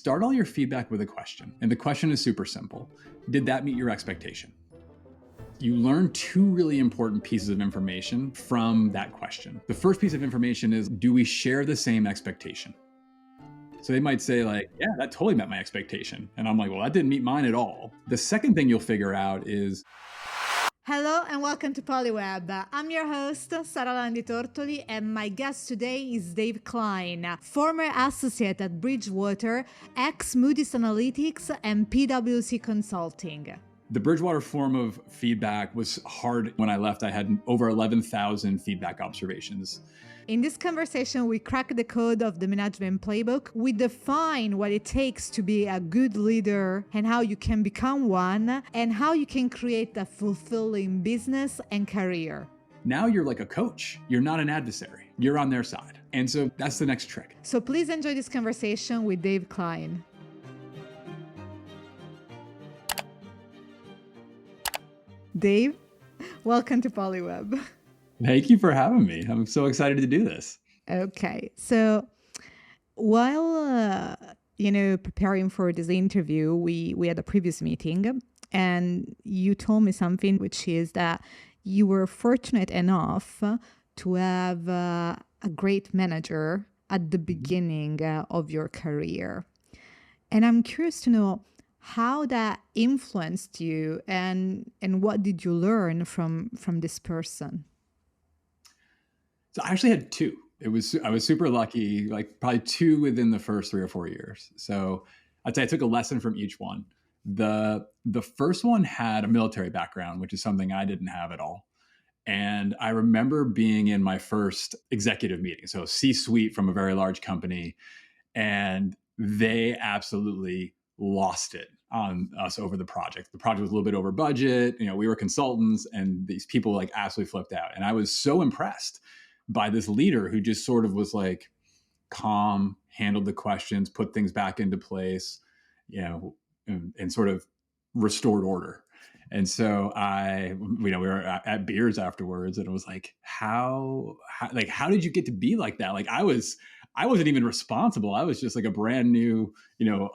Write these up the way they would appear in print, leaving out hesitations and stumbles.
start all your feedback with a question. And the question is super simple. Did that meet your expectation? You learn two really important pieces of information from that question. The first piece of information is, do we share the same expectation? So they might say like, yeah, that totally met my expectation. And I'm like, well, that didn't meet mine at all. The second thing you'll figure out is, hello and welcome to Polyweb. I'm your host, Sara Landi Tortoli, and my guest today is Dave Kline, former associate at Bridgewater, ex-Moody's Analytics, and PwC Consulting. the Bridgewater form of feedback was hard. When I left, I had over 11,000 feedback observations. In this conversation, we crack the code of the Management Playbook. We define what it takes to be a good leader and how you can become one, and how you can create a fulfilling business and career. Now you're like a coach. You're not an adversary. You're on their side. And so that's the next trick. So please enjoy this conversation with Dave Kline. Dave, welcome to Polyweb. Thank you for having me. I'm so excited to do this. Okay. So while, preparing for this interview, we had a previous meeting, and you told me something, which is that you were fortunate enough to have a great manager at the beginning of your career. And I'm curious to know how that influenced you, and what did you learn from this person? So I actually had two. I was super lucky, like probably two within the first 3 or 4 years. So I'd say I took a lesson from each one. The first one had a military background, which is something I didn't have at all. And I remember being in my first executive meeting, so C-suite from a very large company, and they absolutely lost it on us over the project. The project was a little bit over budget. We were consultants, and these people like absolutely flipped out. And I was so impressed by this leader who just sort of was like calm, handled the questions, put things back into place, and sort of restored order. And so we were at beers afterwards, and it was like, how did you get to be like that? Like I wasn't even responsible. I was just like a brand new,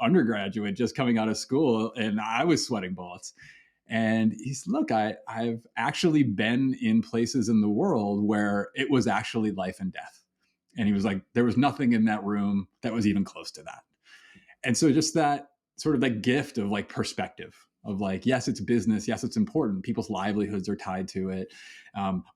undergraduate just coming out of school, and I was sweating bullets. And he's, look, I've actually been in places in the world where it was actually life and death. And he was like, there was nothing in that room that was even close to that. And so just that sort of like gift of like perspective of like, yes, it's business. Yes, it's important. People's livelihoods are tied to it.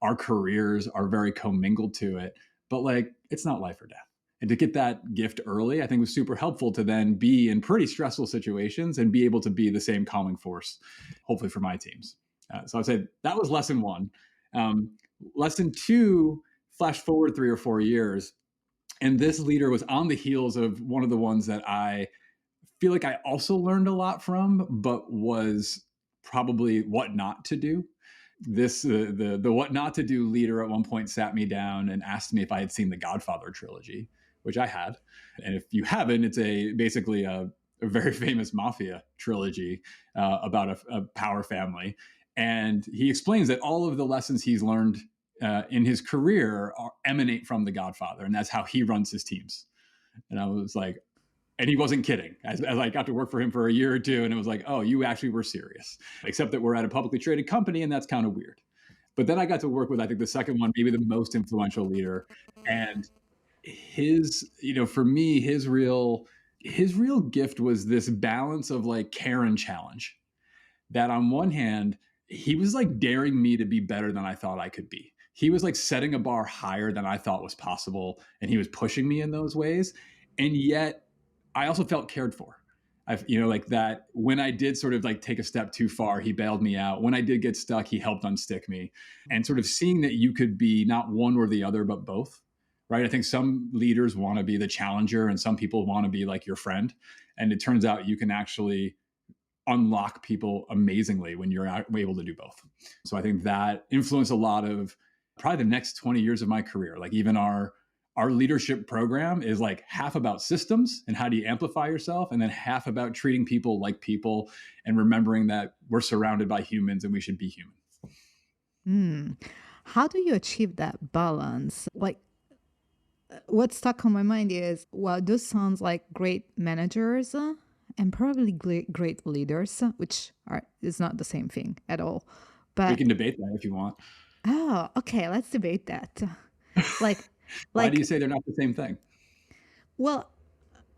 Our careers are very commingled to it, but like, it's not life or death. And to get that gift early, I think was super helpful to then be in pretty stressful situations and be able to be the same calming force, hopefully for my teams. So I'd say that was lesson one. Lesson two, flash forward 3 or 4 years. And this leader was on the heels of one of the ones that I feel like I also learned a lot from, but was probably what not to do. The what not to do leader at one point sat me down and asked me if I had seen the Godfather trilogy, which I had. And if you haven't, it's basically a very famous mafia trilogy about a power family. And he explains that all of the lessons he's learned in his career emanate from the Godfather. And that's how he runs his teams. And I was like, and he wasn't kidding. As I got to work for him for a year or two, and it was like, oh, you actually were serious. Except that we're at a publicly traded company, and that's kind of weird. But then I got to work with, I think, the second one, maybe the most influential leader. And his, for me, his real gift was this balance of like care and challenge. That on one hand, he was like daring me to be better than I thought I could be. He was like setting a bar higher than I thought was possible, and he was pushing me in those ways. And yet I also felt cared for. Like that when I did sort of like take a step too far, he bailed me out. When I did get stuck, he helped unstick me. And sort of seeing that you could be not one or the other, but both, right? I think some leaders want to be the challenger, and some people want to be like your friend. And it turns out you can actually unlock people amazingly when you're able to do both. So I think that influenced a lot of probably the next 20 years of my career. Like even our leadership program is like half about systems and how do you amplify yourself, and then half about treating people like people and remembering that we're surrounded by humans and we should be human. How do you achieve that balance? Like, what stuck on my mind is, well, those sounds like great managers and probably great leaders, which is not the same thing at all. We But can debate that if you want. oh, okay, let's debate that. Like, Why do you like, say they're not the same thing? well,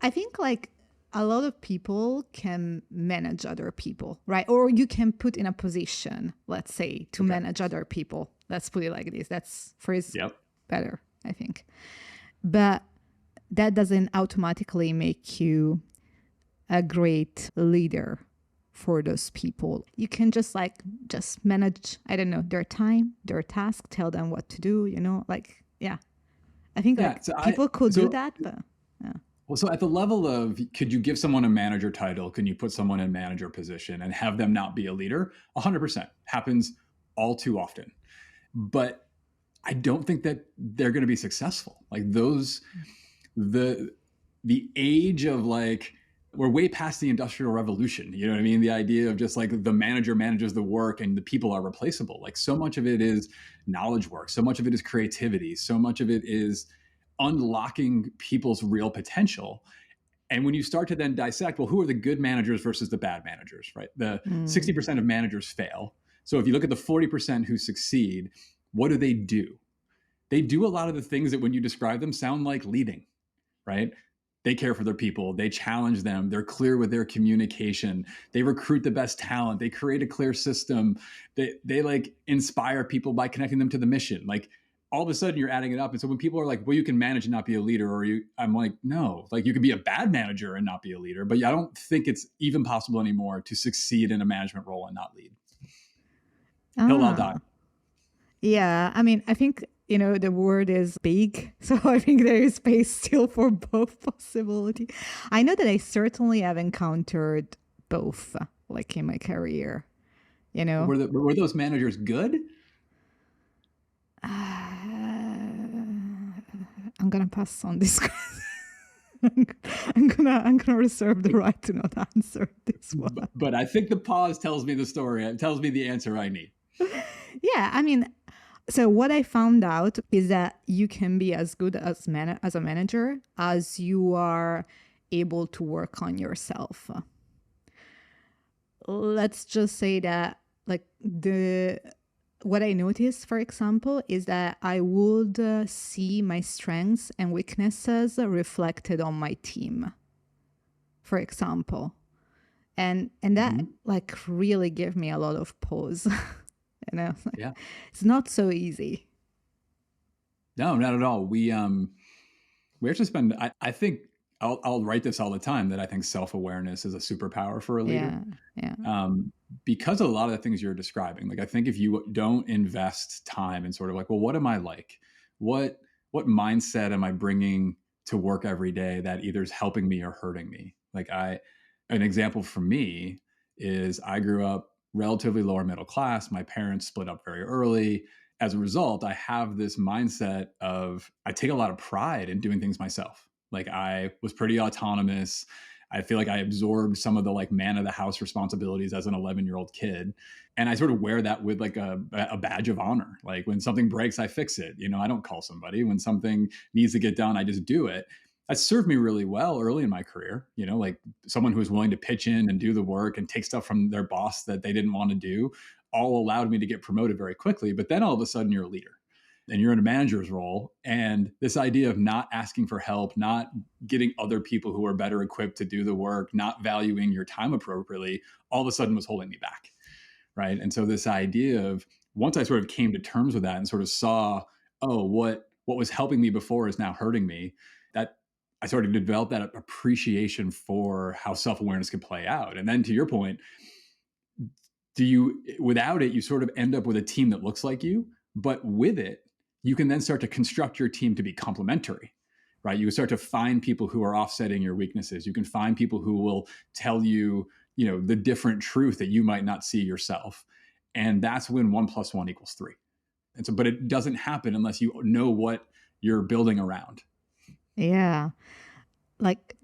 I think like a lot of people can manage other people, right? Or you can put in a position, let's say, to Okay. manage other people. Let's put it like this. That's phrase Yep. better, I think. But that doesn't automatically make you a great leader for those people. You can just manage, I don't know, their time, their task, tell them what to do, like, yeah. I think people could do that, but yeah. Well, so at the level of, could you give someone a manager title? Can you put someone in manager position and have them not be a leader? 100% happens all too often. But I don't think that they're going to be successful. Like the age of like, we're way past the Industrial Revolution. You know what I mean? The idea of just like the manager manages the work and the people are replaceable. Like so much of it is knowledge work. So much of it is creativity. So much of it is unlocking people's real potential. And when you start to then dissect, well, who are the good managers versus the bad managers, right? The 60% of managers fail. So if you look at the 40% who succeed, what do? They do a lot of the things that when you describe them sound like leading, right? They care for their people. They challenge them. They're clear with their communication. They recruit the best talent. They create a clear system. They like inspire people by connecting them to the mission. Like all of a sudden you're adding it up. And so when people are like, well, you can manage and not be a leader, I'm like, no, like you can be a bad manager and not be a leader. But I don't think it's even possible anymore to succeed in a management role and not lead. Hill, I'll die. Yeah, I mean, I think, the word is big. So I think there is space still for both possibility. I know that I certainly have encountered both, like in my career, Were those managers good? I'm gonna pass on this question. I'm gonna reserve the right to not answer this one. But I think the pause tells me the story. It tells me the answer I need. Yeah, I mean, so what I found out is that you can be as good as a manager as you are able to work on yourself. Let's just say that, like, what I noticed, for example, is that I would see my strengths and weaknesses reflected on my team, for example. And that like really gave me a lot of pause. Yeah. It's not so easy. No, not at all. We actually spend, I think I'll write this all the time, that I think self-awareness is a superpower for a leader. Yeah. Because of a lot of the things you're describing. Like, I think if you don't invest time and sort of like, well, what am I like? What mindset am I bringing to work every day that either is helping me or hurting me? Like an example for me is I grew up relatively lower middle class. My parents split up very early. As a result, I have this mindset of, I take a lot of pride in doing things myself. Like I was pretty autonomous. I feel like I absorbed some of the like man of the house responsibilities as an 11-year-old kid. And I sort of wear that with like a badge of honor. Like when something breaks, I fix it. I don't call somebody. When something needs to get done, I just do it. That served me really well early in my career, like someone who was willing to pitch in and do the work and take stuff from their boss that they didn't want to do, all allowed me to get promoted very quickly. But then all of a sudden you're a leader and you're in a manager's role. And this idea of not asking for help, not getting other people who are better equipped to do the work, not valuing your time appropriately, all of a sudden was holding me back. Right. And so this idea of, once I sort of came to terms with that and sort of saw, oh, what was helping me before is now hurting me, that I started to develop that appreciation for how self-awareness can play out. And then to your point, without it, you sort of end up with a team that looks like you, but with it, you can then start to construct your team to be complementary, right? You can start to find people who are offsetting your weaknesses. You can find people who will tell you, the different truth that you might not see yourself. And that's when 1 + 1 = 3. And so, but it doesn't happen unless you know what you're building around. Yeah, like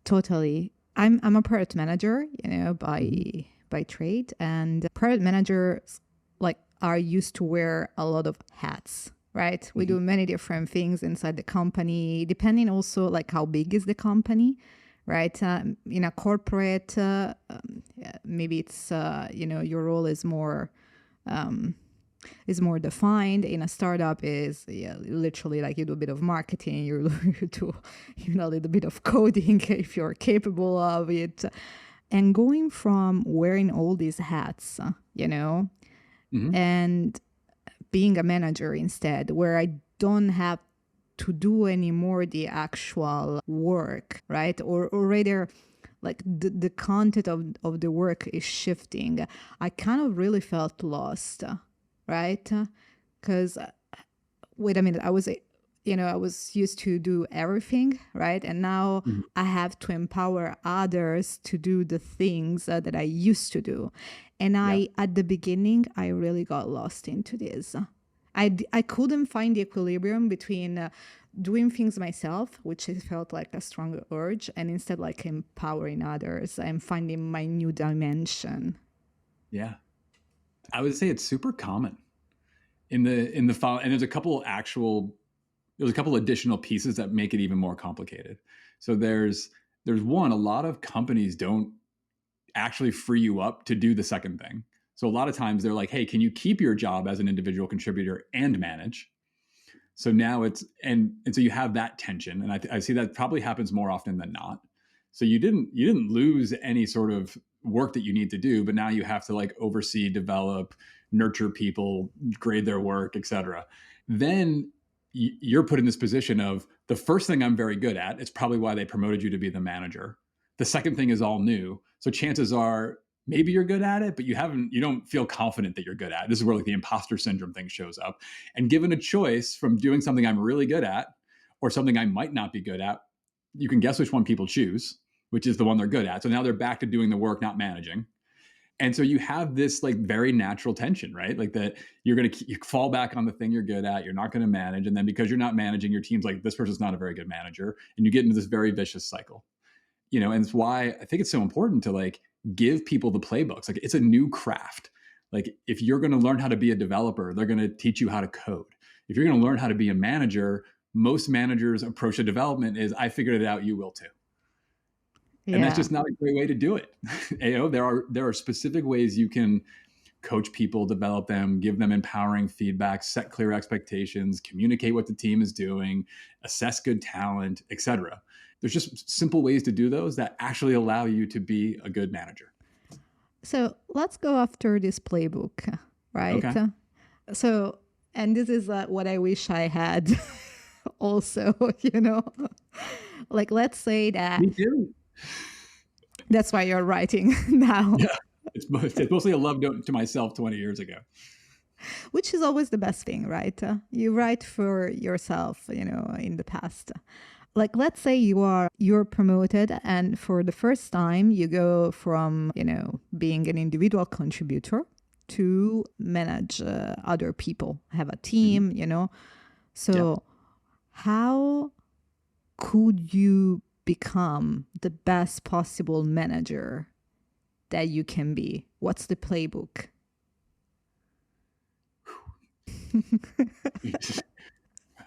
totally. I'm a product manager, by trade, and product managers like are used to wear a lot of hats, right? We do many different things inside the company, depending also like how big is the company, right? In a corporate, maybe it's, your role is more defined. In a startup is literally like you do a bit of marketing, you do a little bit of coding if you're capable of it. And going from wearing all these hats, and being a manager instead, where I don't have to do anymore the actual work, right? Or rather, like the content of the work is shifting. I kind of really felt lost, right? Because wait a minute, I was used to do everything, right? And now I have to empower others to do the things that I used to do. And at the beginning, I really got lost into this. I couldn't find the equilibrium between doing things myself, which I felt like a strong urge, and instead like empowering others and finding my new dimension. Yeah. I would say it's super common in the file. And there's a couple additional pieces that make it even more complicated. So there's one, a lot of companies don't actually free you up to do the second thing. So a lot of times they're like, hey, can you keep your job as an individual contributor and manage? So now and so you have that tension. And I see that probably happens more often than not. So you didn't lose any sort of work that you need to do, but now you have to like oversee, develop, nurture people, grade their work, etc. Then you're put in this position of the first thing I'm very good at. It's probably why they promoted you to be the manager. The second thing is all new. So chances are maybe you're good at it, but you don't feel confident that you're good at it. This is where like the imposter syndrome thing shows up. And given a choice from doing something I'm really good at or something I might not be good at, you can guess which one people choose, which is the one they're good at. So now they're back to doing the work, not managing. And so you have this like very natural tension, right? Like that you fall back on the thing you're good at, you're not going to manage. And then because you're not managing, your team's like, this person's not a very good manager. And you get into this very vicious cycle. And it's why I think it's so important to like give people the playbooks. Like it's a new craft. Like if you're going to learn how to be a developer, they're going to teach you how to code. If you're going to learn how to be a manager, most managers' approach to development is, I figured it out, you will too. Yeah. And that's just not a great way to do it. There are specific ways you can coach people, develop them, give them empowering feedback, set clear expectations, communicate what the team is doing, assess good talent, etc. There's just simple ways to do those that actually allow you to be a good manager. So let's go after this playbook, right? Okay. So, and this is what I wish I had also, like let's say that. Me too. That's why you're writing now. Yeah, it's mostly a love note to myself 20 years ago. Which is always the best thing, right? You write for yourself, in the past. Like, let's say you're promoted and for the first time you go from, being an individual contributor to manage other people, have a team, So how could you become the best possible manager that you can be? What's the playbook?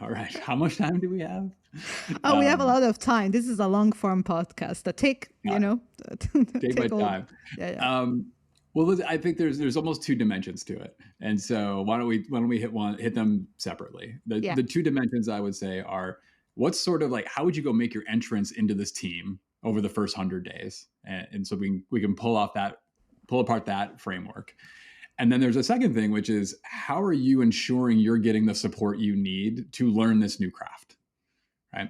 All right. How much time do we have? We have a lot of time. This is a long form podcast. Take by time. Yeah. Well, I think there's almost two dimensions to it. And so why don't we hit them separately? The two dimensions I would say are, what's sort of like, how would you go make your entrance into this team over the first 100 days? And so we can pull apart that framework. And then there's a second thing, which is, how are you ensuring you're getting the support you need to learn this new craft, right?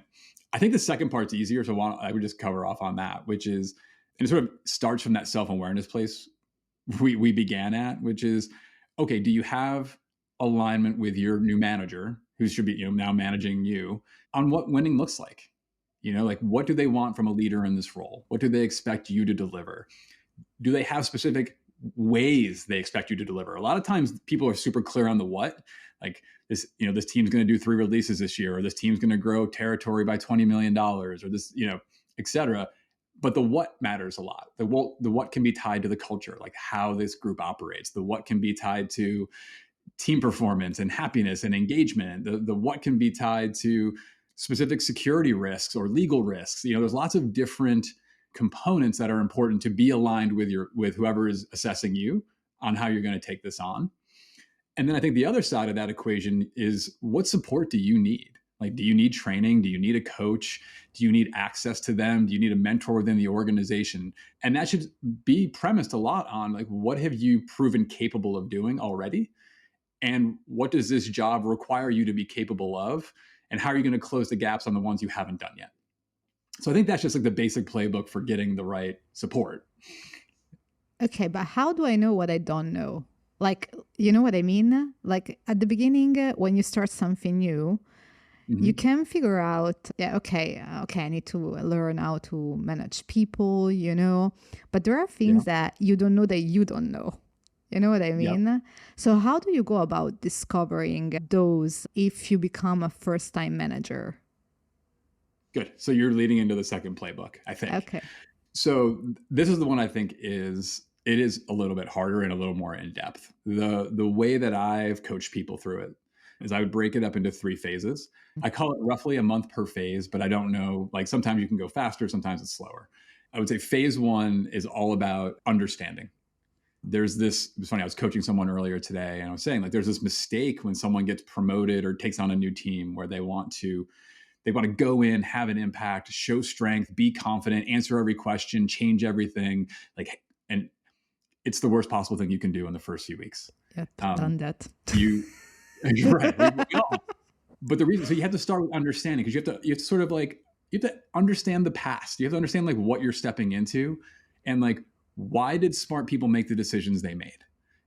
I think the second part's easier, so I would just cover off on that, which is, and it sort of starts from that self-awareness place we began at, which is, okay, do you have alignment with your new manager, who should be now managing you, on what winning looks like? Like, what do they want from a leader in this role? What do they expect you to deliver? Do they have specific ways they expect you to deliver? A lot of times people are super clear on the what, like this team's going to do 3 releases this year, or this team's going to grow territory by $20 million, or this, et cetera. But the what matters a lot. The what can be tied to the culture, like how this group operates. The what can be tied to team performance and happiness and engagement. The what can be tied to specific security risks or legal risks. There's lots of different components that are important to be aligned with whoever is assessing you on how you're going to take this on. And then I think the other side of that equation is, what support do you need? Like, do you need training? Do you need a coach? Do you need access to them? Do you need a mentor within the organization? And that should be premised a lot on, like, what have you proven capable of doing already? And what does this job require you to be capable of? And how are you going to close the gaps on the ones you haven't done yet? So I think that's just like the basic playbook for getting the right support. Okay, but how do I know what I don't know? Like, you know what I mean? Like at the beginning, when you start something new, you can figure out, okay, I need to learn how to manage people, but there are things that you don't know that you don't know. You know what I mean? Yep. So how do you go about discovering those if you become a first-time manager? Good. So you're leading into the second playbook, I think. Okay. So this is the one I think is a little bit harder and a little more in depth. The way that I've coached people through it is I would break it up into 3 phases. I call it roughly a month per phase, but I don't know, like sometimes you can go faster, sometimes it's slower. I would say phase 1 is all about understanding. It was funny, I was coaching someone earlier today and I was saying, like, there's this mistake when someone gets promoted or takes on a new team where they want to go in, have an impact, show strength, be confident, answer every question, change everything. And it's the worst possible thing you can do in the first few weeks. Yep, done that. You're right. We all. But the reason, so you have to start with understanding, because you have to sort of like, you have to understand the past. You have to understand like what you're stepping into, and like, why did smart people make the decisions they made?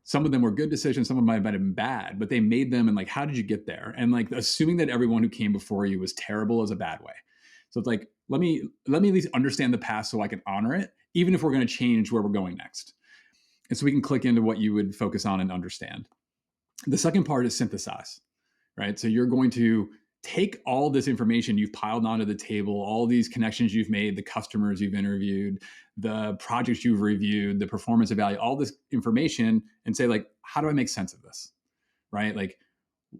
Some of them were good decisions, some of them might have been bad, but they made them. And like, how did you get there? And like, assuming that everyone who came before you was terrible is a bad way. So it's like, let me at least understand the past so I can honor it, even if we're going to change where we're going next. And so we can click into what you would focus on and understand. The second part is synthesize, right? So you're going to take all this information you've piled onto the table, all these connections you've made, the customers you've interviewed, the projects you've reviewed, the performance evaluation, all this information, and say, like, how do I make sense of this, right? Like,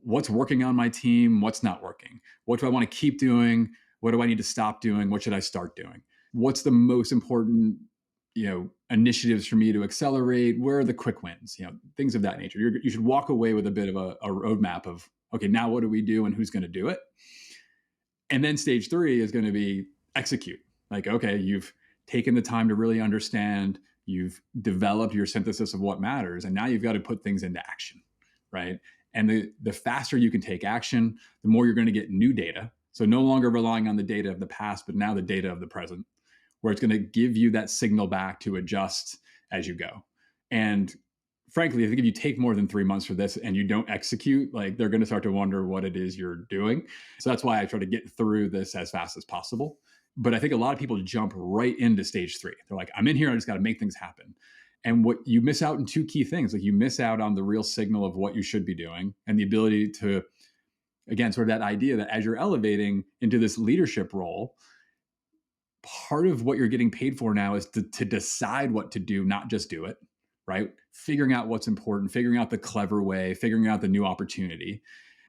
what's working on my team? What's not working? What do I want to keep doing? What do I need to stop doing? What should I start doing? What's the most important, initiatives for me to accelerate? Where are the quick wins? Things of that nature. You should walk away with a bit of a roadmap of, okay, now what do we do and who's going to do it? And then stage 3 is going to be execute. Like, okay, you've taken the time to really understand, you've developed your synthesis of what matters, and now you've got to put things into action, right? And the faster you can take action, the more you're going to get new data. So no longer relying on the data of the past, but now the data of the present, where it's going to give you that signal back to adjust as you go. And frankly, I think if you take more than 3 months for this and you don't execute, like, they're going to start to wonder what it is you're doing. So that's why I try to get through this as fast as possible. But I think a lot of people jump right into stage 3. They're like, I'm in here, I just got to make things happen. And what you miss out in 2 key things, like you miss out on the real signal of what you should be doing and the ability to, again, sort of that idea that as you're elevating into this leadership role, part of what you're getting paid for now is to decide what to do, not just do it, right? Figuring out what's important, figuring out the clever way, figuring out the new opportunity.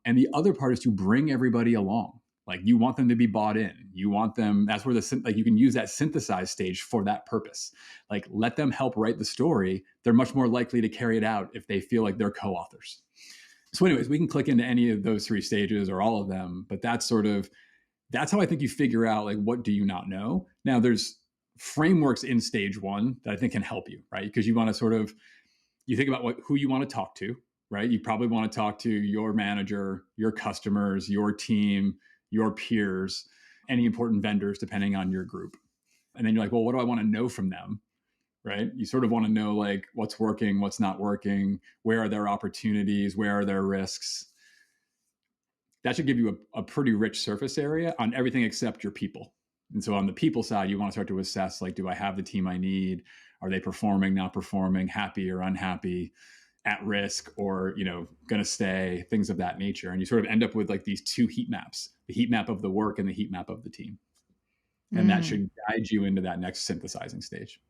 And the other part is to bring everybody along. Like, you want them to be bought in. You want them, that's where you can use that synthesize stage for that purpose. Like, let them help write the story. They're much more likely to carry it out if they feel like they're co-authors. So anyways, we can click into any of those 3 stages or all of them, but that's how I think you figure out, like, what do you not know? Now, there's frameworks in stage 1 that I think can help you, right? Because you want to you think about who you want to talk to, right? You probably want to talk to your manager, your customers, your team, your peers, any important vendors, depending on your group. And then you're like, well, what do I want to know from them, right? You sort of want to know, like, what's working, what's not working, where are their opportunities, where are their risks? That should give you a pretty rich surface area on everything except your people. And so on the people side, you want to start to assess, like, do I have the team I need? Are they performing, not performing, happy or unhappy, at risk, or, going to stay, things of that nature. And you sort of end up with like these 2 heat maps, the heat map of the work and the heat map of the team. And that should guide you into that next synthesizing stage.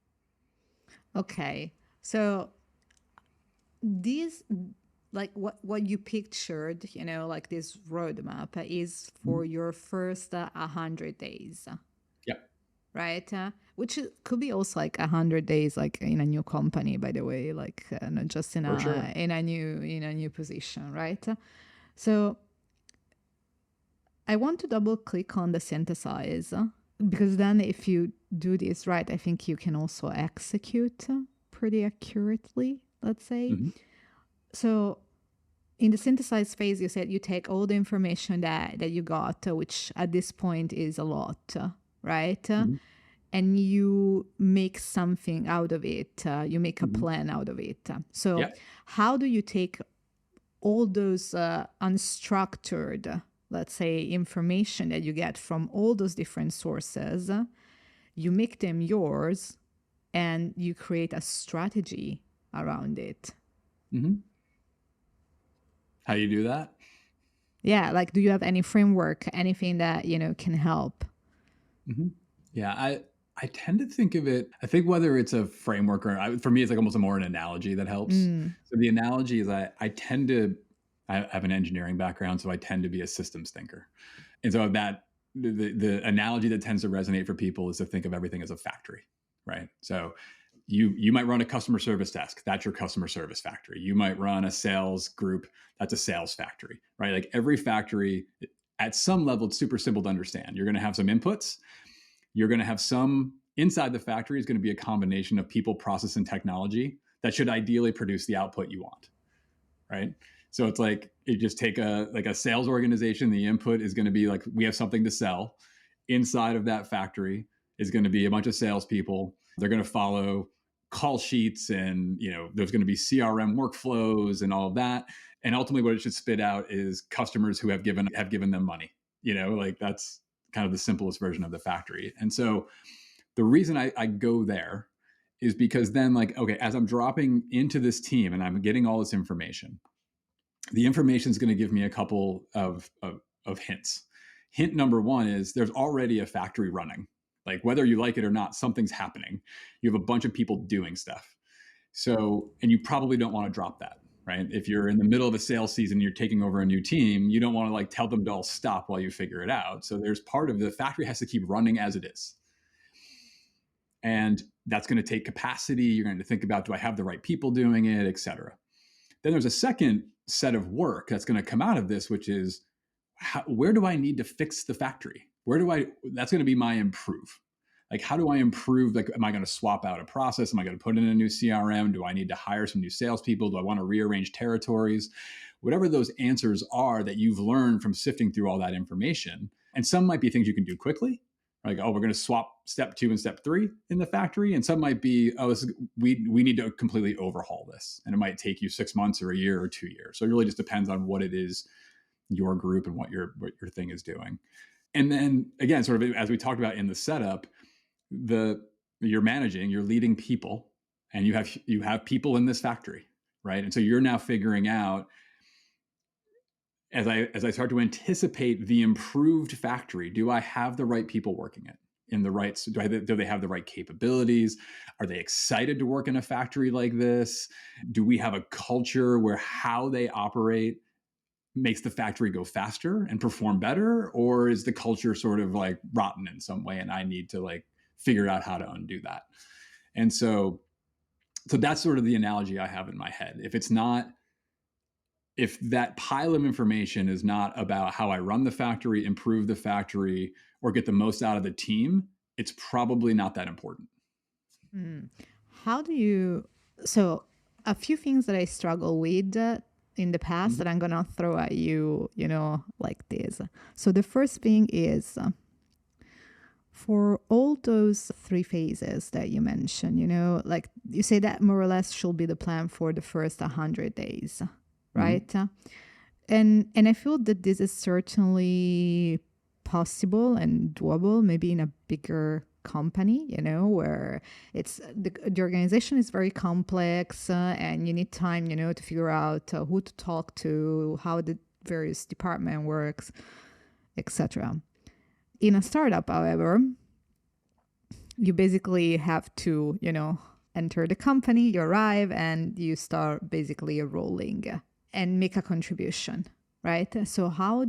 Okay. So these, like what you pictured, like this roadmap is for your first 100 days, Yep. right? Which could be also like 100 days, like in a new company, by the way, like not just in For sure. in a new position, right? So I want to double click on the synthesize, because then if you do this right, I think you can also execute pretty accurately, let's say. Mm-hmm. So in the synthesize phase, you said you take all the information that you got, which at this point is a lot, right? Mm-hmm. And you make something out of it. You make a Mm-hmm. plan out of it. So Yeah. how do you take all those unstructured, let's say, information that you get from all those different sources, you make them yours, and you create a strategy around it? Mm-hmm. How do you do that? Yeah, like, do you have any framework, anything that can help? Mm-hmm. Yeah, I tend to think of it. I think whether it's a framework or for me, it's like almost more an analogy that helps. So the analogy is I have an engineering background, so I tend to be a systems thinker, and so that the analogy that tends to resonate for people is to think of everything as a factory, right? So you might run a customer service desk, that's your customer service factory. You might run a sales group, that's a sales factory, right? Like every factory at some level, it's super simple to understand. You're going to have some inputs. You're going to have some inside the factory is going to be a combination of people, process, and technology that should ideally produce the output you want, right? So it's like you just take a sales organization. The input is going to be like, we have something to sell. Inside of that factory is going to be a bunch of salespeople. They're going to follow call sheets, and there's going to be CRM workflows and all of that. And ultimately, what it should spit out is customers who have given them money. Like that's kind of the simplest version of the factory. And so the reason I go there is because then, like, okay, as I'm dropping into this team and I'm getting all this information, the information is going to give me a couple of hints. Hint number one is there's already a factory running. Like whether you like it or not, something's happening. You have a bunch of people doing stuff. So, and you probably don't want to drop that, right? If you're in the middle of a sales season, you're taking over a new team, you don't want to like tell them to all stop while you figure it out. So there's part of the factory has to keep running as it is. And that's going to take capacity. You're going to think about, do I have the right people doing it, et cetera. Then there's a second set of work that's going to come out of this, which is where do I need to fix the factory? That's going to be my improve. Like, how do I improve? Like, am I going to swap out a process? Am I going to put in a new CRM? Do I need to hire some new salespeople? Do I want to rearrange territories? Whatever those answers are that you've learned from sifting through all that information. And some might be things you can do quickly. Like, oh, we're going to swap step 2 and step 3 in the factory. And some might be, oh, we need to completely overhaul this. And it might take you 6 months or a year or 2 years. So it really just depends on what it is, your group, and what your thing is doing. And then again, sort of as we talked about in the setup, you're leading people, and you have people in this factory, right? And so you're now figuring out, as I start to anticipate the improved factory, do I have the right people working it in the right? Do they have the right capabilities? Are they excited to work in a factory like this? Do we have a culture where how they operate makes the factory go faster and perform better? Or is the culture sort of like rotten in some way, and I need to like figure out how to undo that? And so that's sort of the analogy I have in my head. If that pile of information is not about how I run the factory, improve the factory, or get the most out of the team, it's probably not that important. How do you, so a few things that I struggle with in the past that I'm going to throw at you, like this. So the first thing is, for all those 3 phases that you mentioned, like you say that more or less should be the plan for the first 100 days, right? And I feel that this is certainly possible and doable, maybe in a bigger company, where it's the organization is very complex, and you need time, to figure out who to talk to, how the various department works, etc. In a startup, however, you basically have to, enter the company, you arrive, and you start basically rolling. and make a contribution, right? So how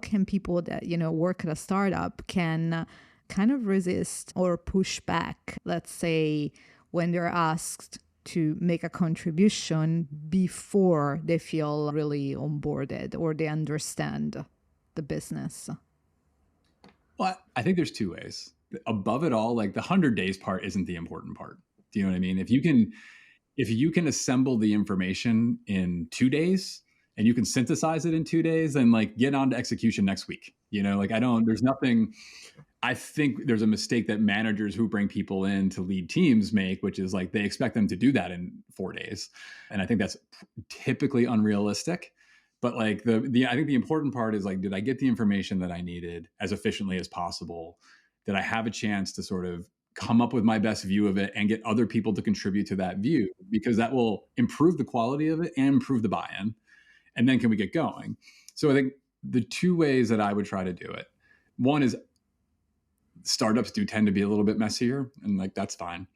can people that, work at a startup can kind of resist or push back, let's say, when they're asked to make a contribution before they feel really onboarded or they understand the business? Well, I think there's two ways. Above it all, like the 100 days part isn't the important part. Do you know what I mean? If you can assemble the information in 2 days and you can synthesize it in 2 days, then like get on to execution next week. There's nothing. I think there's a mistake that managers who bring people in to lead teams make, which is like they expect them to do that in 4 days. And I think that's typically unrealistic. But like I think the important part is like, did I get the information that I needed as efficiently as possible? Did I have a chance to sort of come up with my best view of it and get other people to contribute to that view? Because that will improve the quality of it and improve the buy-in. And then can we get going? So I think the two ways that I would try to do it, one is startups do tend to be a little bit messier, and like that's fine.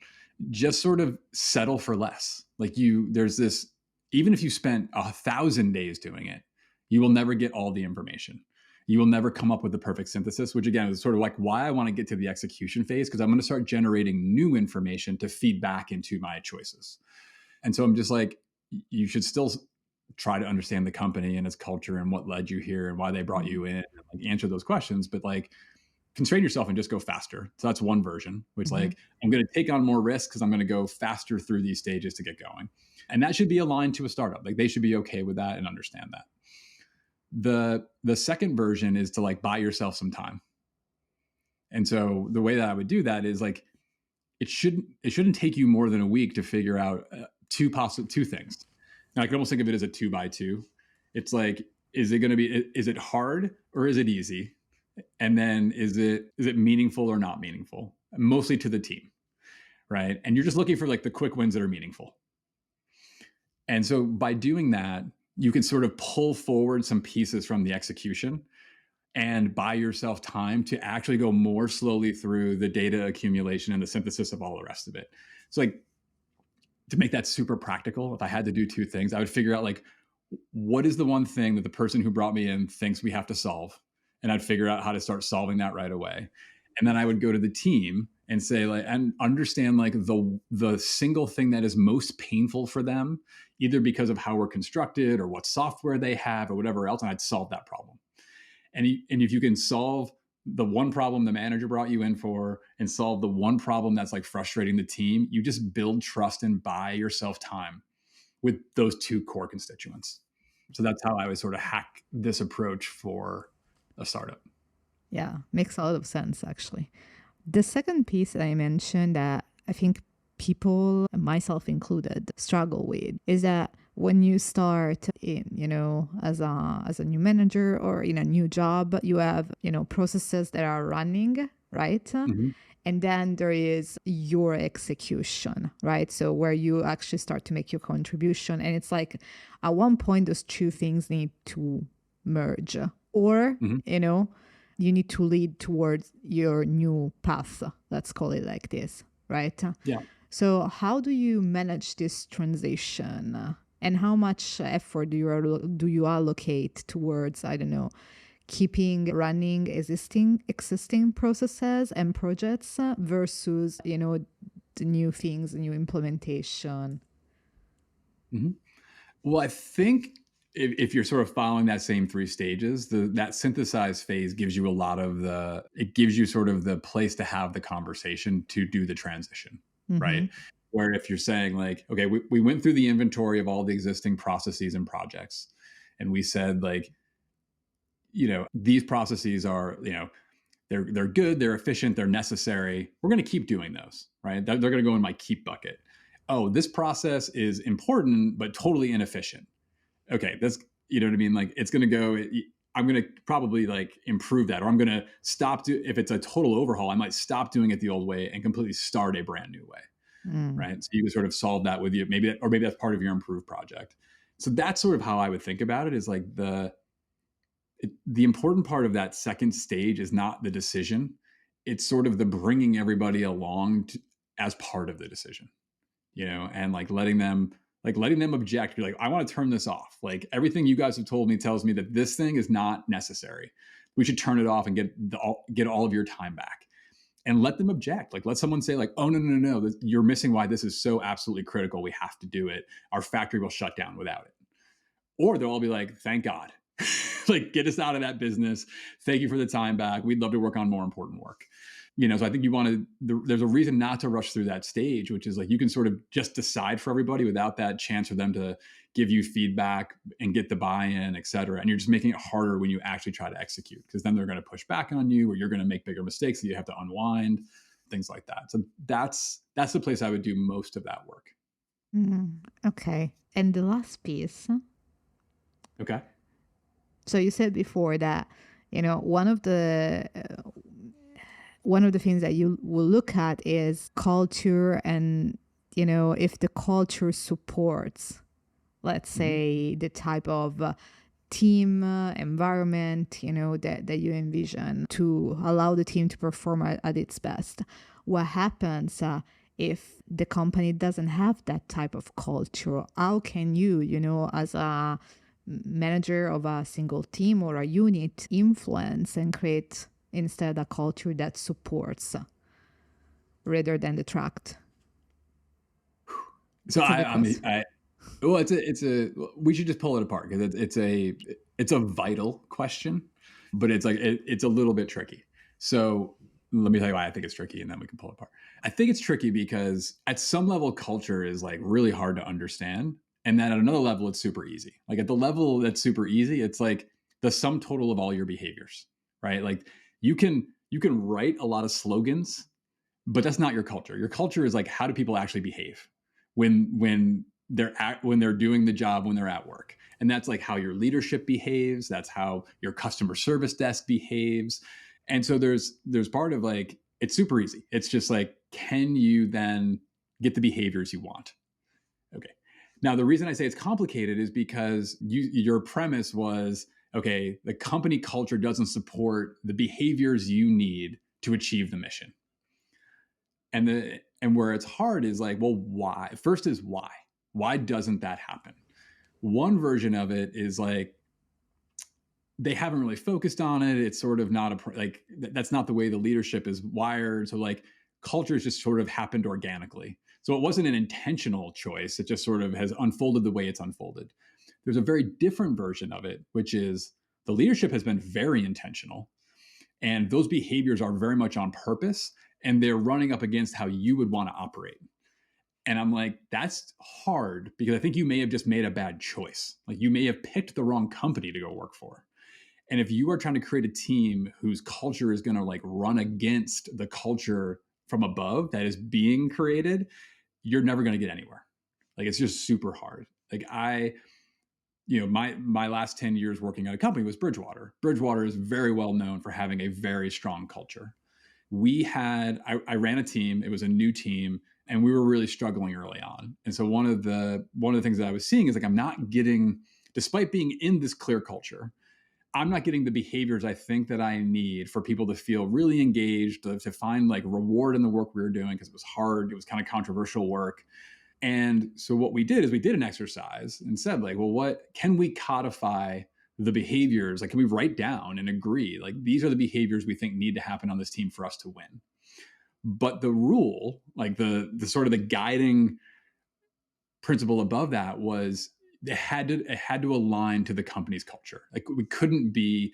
Just sort of settle for less. Like there's this, even if you spent 1,000 days doing it, you will never get all the information. You will never come up with the perfect synthesis, which again is sort of like why I want to get to the execution phase, because I'm going to start generating new information to feed back into my choices. And so I'm just like, you should still try to understand the company and its culture and what led you here and why they brought you in, and like answer those questions, but like constrain yourself and just go faster. So that's one version, which like I'm going to take on more risk because I'm going to go faster through these stages to get going. And that should be aligned to a startup. Like they should be okay with that and understand that. The second version is to like buy yourself some time. And so the way that I would do that is like it shouldn't take you more than a week to figure out two things. Now I can almost think of it as a 2x2. It's like, is it hard or is it easy? And then is it meaningful or not meaningful? Mostly to the team, right? And you're just looking for like the quick wins that are meaningful. And so by doing that, you can sort of pull forward some pieces from the execution and buy yourself time to actually go more slowly through the data accumulation and the synthesis of all the rest of it. So like to make that super practical, if I had to do two things, I would figure out like, what is the one thing that the person who brought me in thinks we have to solve? And I'd figure out how to start solving that right away. And then I would go to the team and say like, and understand like the single thing that is most painful for them, either because of how we're constructed or what software they have or whatever else. And I'd solve that problem. And if you can solve the one problem the manager brought you in for and solve the one problem that's like frustrating the team, you just build trust and buy yourself time with those two core constituents. So that's how I would sort of hack this approach for a startup. Yeah, makes a lot of sense, actually. The second piece that I mentioned that I think people, myself included, struggle with is that when you start in, as a new manager or in a new job, you have, processes that are running, right? Mm-hmm. And then there is your execution, right? So where you actually start to make your contribution. And it's like at one point, those two things need to merge. Or, you need to lead towards your new path. Let's call it like this, right? Yeah. So how do you manage this transition? And how much effort do you allocate towards, I don't know, keeping running existing processes and projects versus, the new things, the new implementation? Mm-hmm. Well, I think if you're sort of following that same three stages, that synthesize phase gives you it gives you sort of the place to have the conversation to do the transition, right? Where if you're saying like, okay, we went through the inventory of all the existing processes and projects, and we said like, these processes are, they're good, they're efficient, they're necessary. We're going to keep doing those, right? They're going to go in my keep bucket. Oh, this process is important, but totally inefficient. Okay, that's, you know what I mean? Like it's going to go, I'm going to probably like improve that, or I'm going to if it's a total overhaul, I might stop doing it the old way and completely start a brand new way. Right. So you can sort of solve that with you, maybe that's part of your improved project. So that's sort of how I would think about it, is like the important part of that second stage is not the decision. It's sort of the bringing everybody along as part of the decision, and like letting them like letting them object, be like, I want to turn this off. Like everything you guys have told me tells me that this thing is not necessary. We should turn it off and get all of your time back. And let them object. Like let someone say like, oh, no, you're missing why this is so absolutely critical. We have to do it. Our factory will shut down without it. Or they'll all be like, thank God. Like get us out of that business. Thank you for the time back. We'd love to work on more important work. So I think there's a reason not to rush through that stage, which is like you can sort of just decide for everybody without that chance for them to give you feedback and get the buy-in, et cetera. And you're just making it harder when you actually try to execute, because then they're going to push back on you, or you're going to make bigger mistakes that you have to unwind, things like that. So that's the place I would do most of that work. Okay. And the last piece. Okay. So you said before that, one of the things that you will look at is culture, and, if the culture supports, let's say, the type of team environment, that you envision to allow the team to perform at its best. What happens if the company doesn't have that type of culture? How can you, as a manager of a single team or a unit, influence and create instead a culture that supports rather than detract? So we should just pull it apart, because it's a vital question, but it's a little bit tricky. So let me tell you why I think it's tricky, and then we can pull it apart. I think it's tricky because at some level, culture is like really hard to understand. And then at another level, it's super easy. Like at the level that's super easy, it's like the sum total of all your behaviors, right? Like you can write a lot of slogans, but that's not your culture. Your culture is like, how do people actually behave when they're doing the job, when they're at work? And that's like how your leadership behaves. That's how your customer service desk behaves. And so there's part of like, it's super easy. It's just like, can you then get the behaviors you want? Okay. Now, the reason I say it's complicated is because your premise was, okay, the company culture doesn't support the behaviors you need to achieve the mission. And where it's hard is like, well, why? First is why? Why doesn't that happen? One version of it is like, they haven't really focused on it. It's sort of not that's not the way the leadership is wired. So like cultures just sort of happened organically. So it wasn't an intentional choice. It just sort of has unfolded the way it's unfolded. There's a very different version of it, which is the leadership has been very intentional, and those behaviors are very much on purpose, and they're running up against how you would want to operate. And I'm like, that's hard, because I think you may have just made a bad choice. Like you may have picked the wrong company to go work for. And if you are trying to create a team whose culture is going to like run against the culture from above that is being created, you're never going to get anywhere. Like it's just super hard. Like my last 10 years working at a company was Bridgewater. Bridgewater is very well known for having a very strong culture. I ran a team. It was a new team, and we were really struggling early on. And so one of the things that I was seeing is like, I'm not getting, despite being in this clear culture, I'm not getting the behaviors I think that I need for people to feel really engaged, to find like reward in the work we were doing, because it was hard. It was kind of controversial work. And so what we did is we did an exercise and said like, well, what can we codify the behaviors? Like, can we write down and agree, like, these are the behaviors we think need to happen on this team for us to win? But the rule, like the sort of the guiding principle above that was, it had to align to the company's culture. Like it could be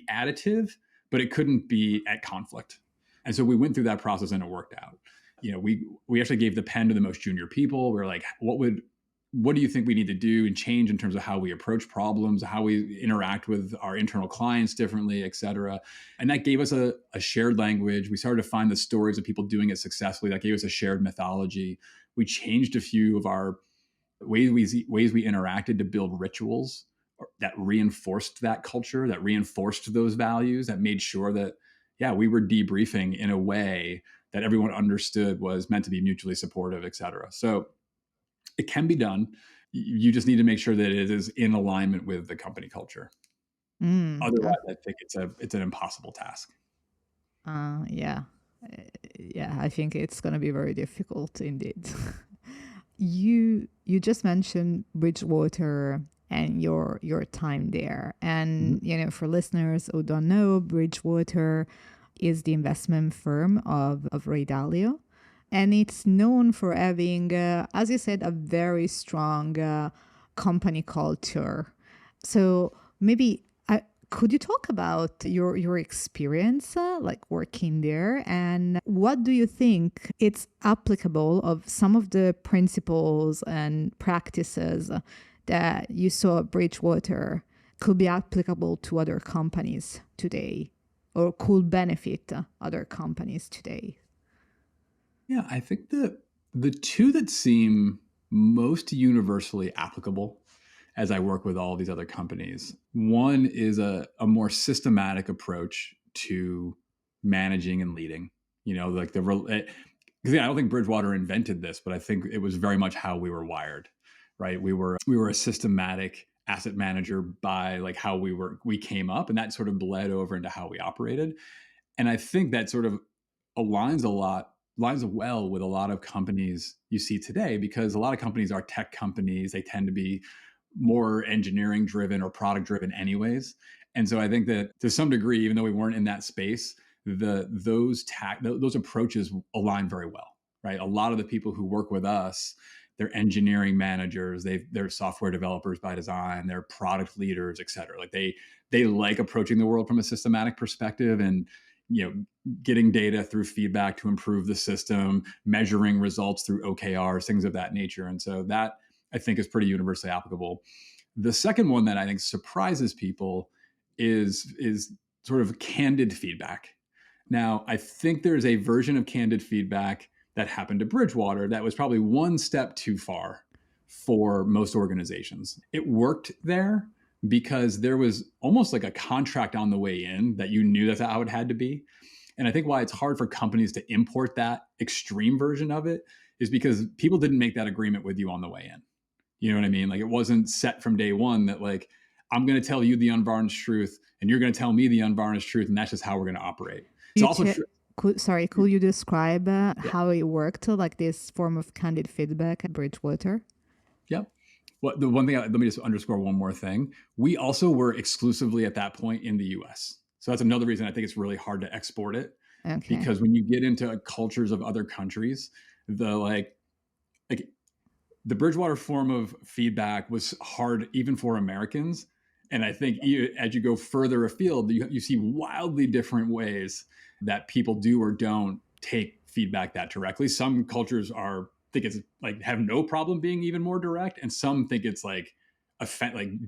additive, but it couldn't be at conflict. And so we went through that process, and it worked out. We actually gave the pen to the most junior people. We were like, what do you think we need to do and change in terms of how we approach problems, how we interact with our internal clients differently, et cetera. And that gave us a shared language. We started to find the stories of people doing it successfully. That gave us a shared mythology. We changed a few of our ways we interacted to build rituals that reinforced that culture, that reinforced those values, that made sure that, we were debriefing in a way that everyone understood was meant to be mutually supportive, et cetera. So it can be done. You just need to make sure that it is in alignment with the company culture. Otherwise, I think it's an impossible task. Yeah, I think it's going to be very difficult indeed. You just mentioned Bridgewater and your time there. And for listeners who don't know, Bridgewater is the investment firm of Ray Dalio. And it's known for having, as you said, a very strong company culture. So maybe could you talk about your experience like working there, and what do you think it's applicable of some of the principles and practices that you saw at Bridgewater could be applicable to other companies today or could benefit other companies today? Yeah, I think the two that seem most universally applicable as I work with all these other companies, one is a more systematic approach to managing and leading. Like because I don't think Bridgewater invented this, but I think it was very much how we were wired, right? We were a systematic asset manager by like how we came up, and that sort of bled over into how we operated. And I think that sort of aligns well with a lot of companies you see today, because a lot of companies are tech companies. They tend to be more engineering driven or product driven anyways. And so I think that to some degree, even though we weren't in that space, those approaches align very well, right? A lot of the people who work with us, they're engineering managers, they're software developers by design, they're product leaders, et cetera. Like they like approaching the world from a systematic perspective, and getting data through feedback to improve the system, measuring results through OKRs, things of that nature. And so that, I think, is pretty universally applicable. The second one that I think surprises people is sort of candid feedback. Now, I think there's a version of candid feedback that happened to Bridgewater that was probably one step too far for most organizations. It worked there because there was almost like a contract on the way in that you knew that's how it had to be. And I think why it's hard for companies to import that extreme version of it is because people didn't make that agreement with you on the way in. You know what I mean? Like, it wasn't set from day one that like, I'm going to tell you the unvarnished truth and you're going to tell me the unvarnished truth, and that's just how we're going to operate. It's also true. Could you describe how it worked, like this form of candid feedback at Bridgewater? Yep. Well, the one thing, let me just underscore one more thing. We also were exclusively at that point in the US. So that's another reason I think it's really hard to export it. Okay. Because when you get into cultures of other countries, the Bridgewater form of feedback was hard even for Americans. And I think as you go further afield, you see wildly different ways that people do or don't take feedback that directly. Some cultures think it's like have no problem being even more direct, and some think it's like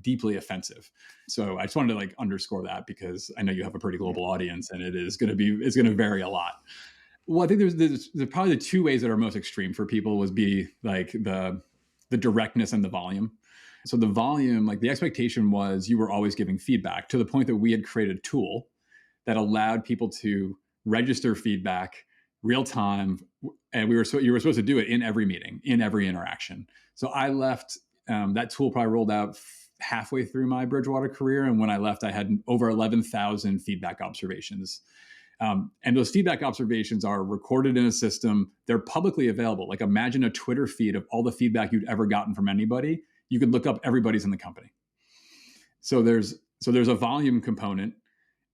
deeply offensive. So I just wanted to like underscore that, because I know you have a pretty global audience, and it's going to vary a lot. Well, I think there's probably the two ways that are most extreme for people would be like the directness and the volume. So the volume, like the expectation was you were always giving feedback, to the point that we had created a tool that allowed people to register feedback real time, and you were supposed to do it in every meeting, in every interaction. So I left. That tool probably rolled out halfway through my Bridgewater career, and when I left, I had over 11,000 feedback observations. And those feedback observations are recorded in a system. They're publicly available. Like, imagine a Twitter feed of all the feedback you'd ever gotten from anybody. You could look up everybody's in the company. So there's a volume component.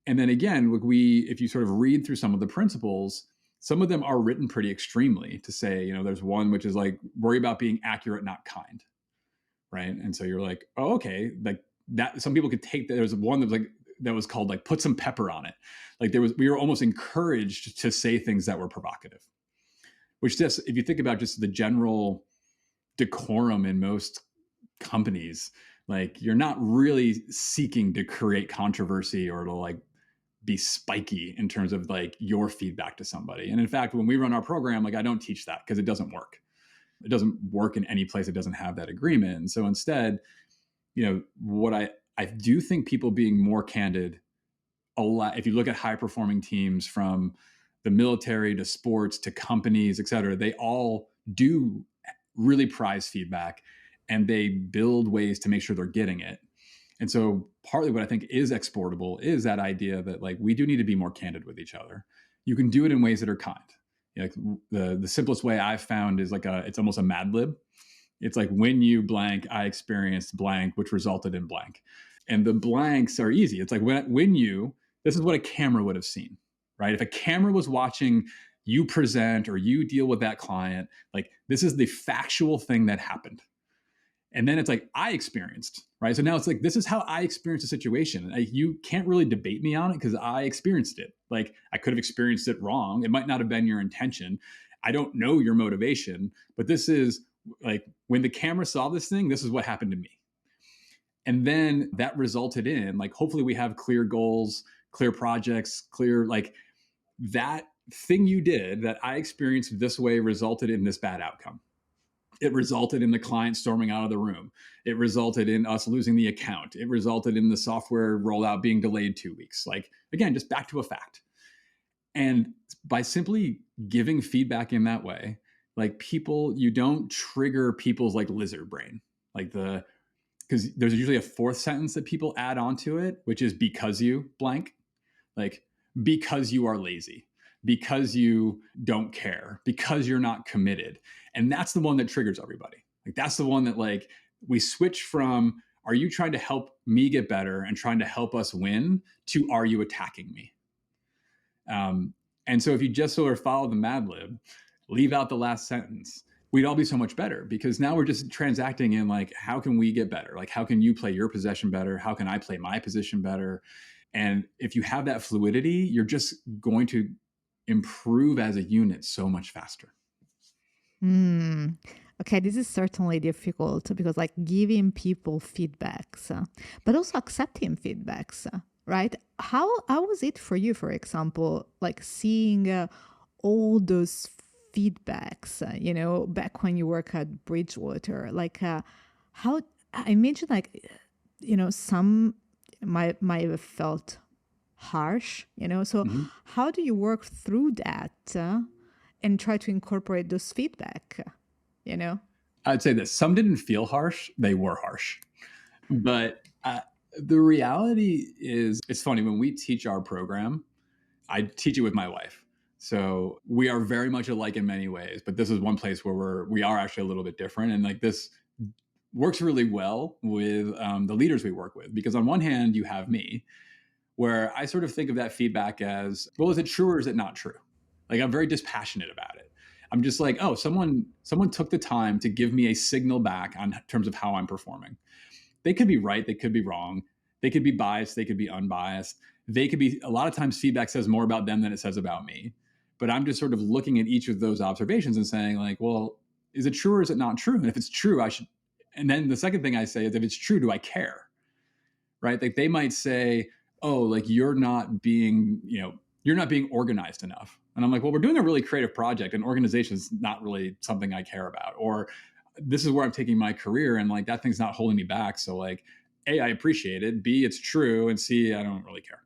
And then again, if you sort of read through some of the principles, some of them are written pretty extremely to say, there's one which is like, worry about being accurate, not kind. Right. And so you're like, oh, okay. Like that, some people could take that. There was one that was called like, put some pepper on it. Like we were almost encouraged to say things that were provocative, which just, if you think about just the general decorum in most companies, like you're not really seeking to create controversy or to like be spiky in terms of like your feedback to somebody. And in fact, when we run our program, like I don't teach that because it doesn't work. It doesn't work in any place that doesn't have that agreement. And so instead, what I do think people being more candid, a lot, if you look at high performing teams from the military to sports to companies, et cetera, they all do really prize feedback, and they build ways to make sure they're getting it. And so partly what I think is exportable is that idea that like we do need to be more candid with each other. You can do it in ways that are kind. Like the simplest way I've found is like it's almost a Mad Lib. It's like when you blank, I experienced blank, which resulted in blank. And the blanks are easy. It's like this is what a camera would have seen, right? If a camera was watching you present or you deal with that client, like this is the factual thing that happened. And then it's like I experienced, right? So now it's like, this is how I experienced a situation. You can't really debate me on it because I experienced it. Like I could have experienced it wrong. It might not have been your intention. I don't know your motivation, but this is like when the camera saw this thing, this is what happened to me. And then that resulted in like, hopefully we have clear goals, clear projects, clear, like that thing you did that I experienced this way resulted in this bad outcome. It resulted in the client storming out of the room. It resulted in us losing the account. It resulted in the software rollout being delayed 2 weeks. Like, again, just back to a fact. And by simply giving feedback in that way, like people, you don't trigger people's like lizard brain, like because there's usually a fourth sentence that people add onto it, which is because you blank, like because you are lazy, because you don't care, because you're not committed. And that's the one that triggers everybody. Like that's the one that like we switch from, are you trying to help me get better and trying to help us win, to are you attacking me? And so if you just sort of follow the Mad Lib, leave out the last sentence, we'd all be so much better, because now we're just transacting in like, how can we get better? Like, how can you play your possession better? How can I play my position better? And if you have that fluidity, you're just going to improve as a unit so much faster. Okay, this is certainly difficult because like giving people feedbacks, but also accepting feedbacks, right? How was it for you, for example, like seeing all those feedbacks, back when you work at Bridgewater, like how I imagine like, some might have felt harsh, so how do you work through that and try to incorporate those feedback, I'd say this, some didn't feel harsh, they were harsh. But the reality is, it's funny, when we teach our program, I teach it with my wife. So we are very much alike in many ways, but this is one place where we are actually a little bit different. And like this works really well with the leaders we work with, because on one hand, you have me, where I sort of think of that feedback as, well, is it true or is it not true? Like I'm very dispassionate about it. I'm just like, oh, someone took the time to give me a signal back on terms of how I'm performing. They could be right, they could be wrong, they could be biased, they could be unbiased. They could be, a lot of times feedback says more about them than it says about me. But I'm just sort of looking at each of those observations and saying like, well, is it true or is it not true? And if it's true, I should. And then the second thing I say is, if it's true, do I care? Right? Like they might say, oh, like you're not being organized enough. And I'm like, well, we're doing a really creative project and organization is not really something I care about. Or this is where I'm taking my career and like that thing's not holding me back. So like, A, I appreciate it. B, it's true. And C, I don't really care.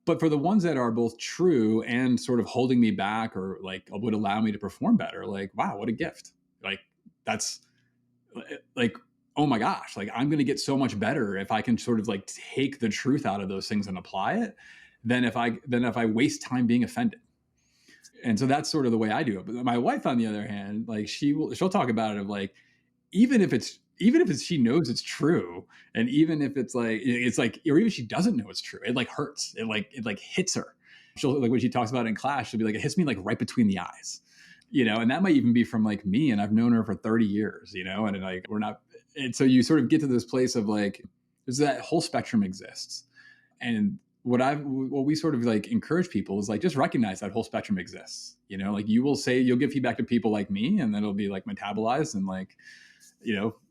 But for the ones that are both true and sort of holding me back or like would allow me to perform better, like, wow, what a gift. Like that's like, oh my gosh, like I'm going to get so much better if I can sort of like take the truth out of those things and apply it than if I waste time being offended. And so that's sort of the way I do it. But my wife, on the other hand, like she'll talk about it of like, even if she knows it's true, and even if it's like, or even if she doesn't know it's true, it like hurts. It like hits her. She'll like, when she talks about it in class, she'll be like, it hits me like right between the eyes, and that might even be from like me, and I've known her for 30 years, and like we're not. And so you sort of get to this place of like, there's that whole spectrum exists. And what we sort of like encourage people is like, just recognize that whole spectrum exists. Like you'll give feedback to people like me, and then it'll be like metabolized and like,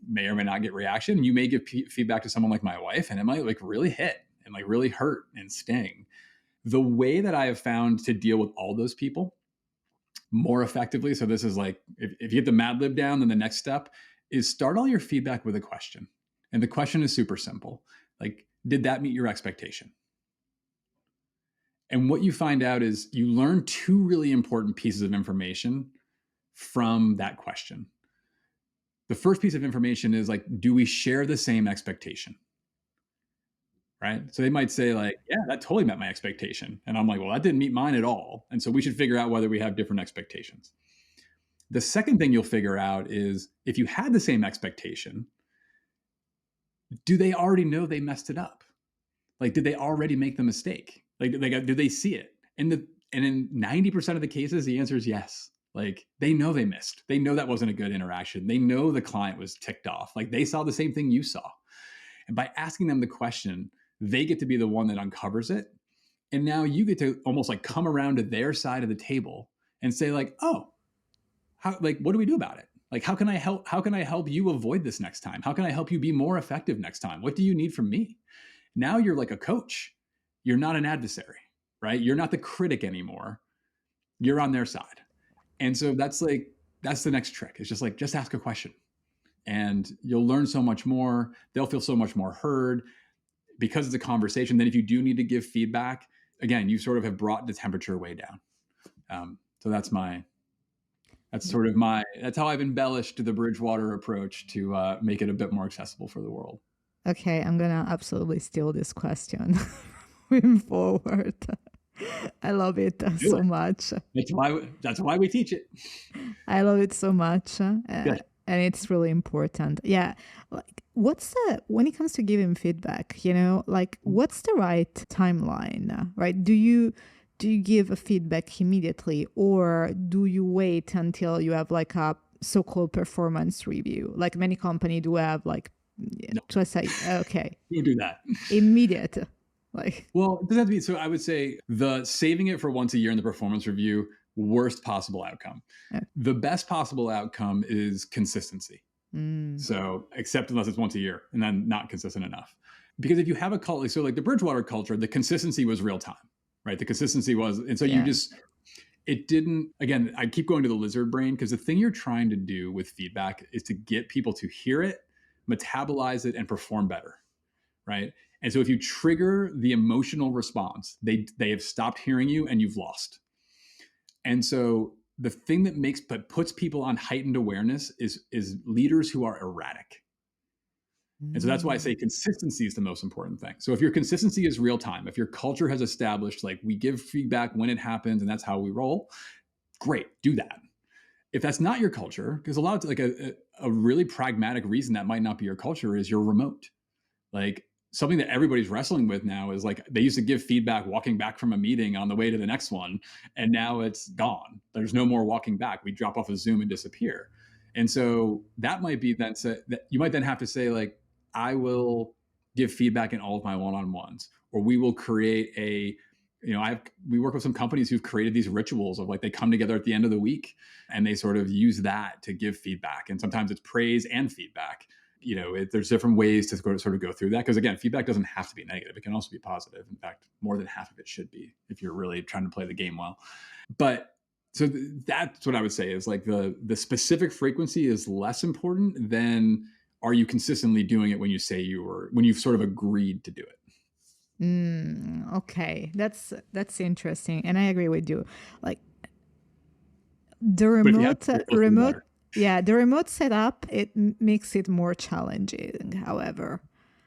may or may not get reaction. You may give feedback to someone like my wife, and it might like really hit and like really hurt and sting. The way that I have found to deal with all those people more effectively, so this is like, if you get the Mad Lib down, then the next step is start all your feedback with a question. And the question is super simple. Like, did that meet your expectation? And what you find out is you learn two really important pieces of information from that question. The first piece of information is like, do we share the same expectation? right? So they might say like, yeah, that totally met my expectation. And I'm like, well, that didn't meet mine at all. And so we should figure out whether we have different expectations. The second thing you'll figure out is if you had the same expectation, do they already know they messed it up? Like, did they already make the mistake? Like, do they see it? And in 90% of the cases, the answer is yes. Like, they know they missed. They know that wasn't a good interaction. They know the client was ticked off. Like, they saw the same thing you saw. And by asking them the question, they get to be the one that uncovers it. And now you get to almost like come around to their side of the table and say like, oh, what do we do about it? Like, how can I help you avoid this next time? How can I help you be more effective next time? What do you need from me? Now you're like a coach. You're not an adversary, right? You're not the critic anymore. You're on their side. And so that's the next trick. It's just ask a question and you'll learn so much more. They'll feel so much more heard because it's a conversation. Then if you do need to give feedback, again, you sort of have brought the temperature way down. So that's how I've embellished the Bridgewater approach to make it a bit more accessible for the world. Okay, I'm gonna absolutely steal this question moving forward. I love it so much. That's why we teach it. I love it so much, and it's really important. Yeah, like when it comes to giving feedback, like what's the right timeline, right? Do you give a feedback immediately, or do you wait until you have like a so-called performance review? Like many companies do have like, no. To say, okay, don't do that. Immediate. Well, it doesn't have to be. So I would say the saving it for once a year in the performance review, worst possible outcome. The best possible outcome is consistency. So except unless it's once a year and then not consistent enough. Because if you have a culture, so like the Bridgewater culture, the consistency was real time, right? The consistency was, and so it didn't, again, I keep going to the lizard brain because the thing you're trying to do with feedback is to get people to hear it, metabolize it, and perform better, right? And so if you trigger the emotional response, they have stopped hearing you and you've lost. And so the thing that puts people on heightened awareness is leaders who are erratic. And so that's why I say consistency is the most important thing. So if your consistency is real time, if your culture has established like we give feedback when it happens and that's how we roll, great, do that. If that's not your culture, because a lot of like a really pragmatic reason that might not be your culture is you're remote. Like something that everybody's wrestling with now is like they used to give feedback walking back from a meeting on the way to the next one, and now it's gone. There's no more walking back. We drop off a Zoom and disappear. And so that might be then that you might then have to say like, I will give feedback in all of my one-on-ones, or we will create we work with some companies who've created these rituals of like they come together at the end of the week and they sort of use that to give feedback. And sometimes it's praise and feedback. There's different ways to sort of go through that. Because again, feedback doesn't have to be negative. It can also be positive. In fact, more than half of it should be if you're really trying to play the game well. But so that's what I would say is like the specific frequency is less important than are you consistently doing it when you say when you've sort of agreed to do it. Okay, that's interesting, and I agree with you. Like the remote the remote setup, it makes it more challenging. However,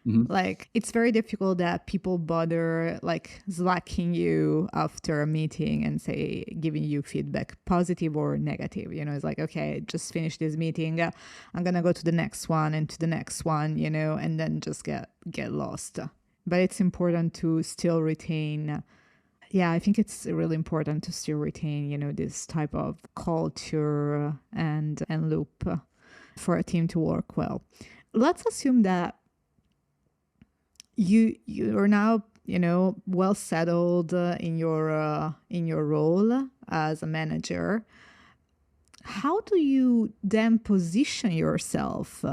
like it's very difficult that people bother like slacking you after a meeting and say giving you feedback, positive or negative. It's like, okay, just finish this meeting. I'm gonna go to the next one and to the next one. And then just get lost. But it's important to still retain. Yeah, I think it's really important to still retain, this type of culture and loop for a team to work well. Let's assume that you are now, well settled in your role as a manager. How do you then position yourself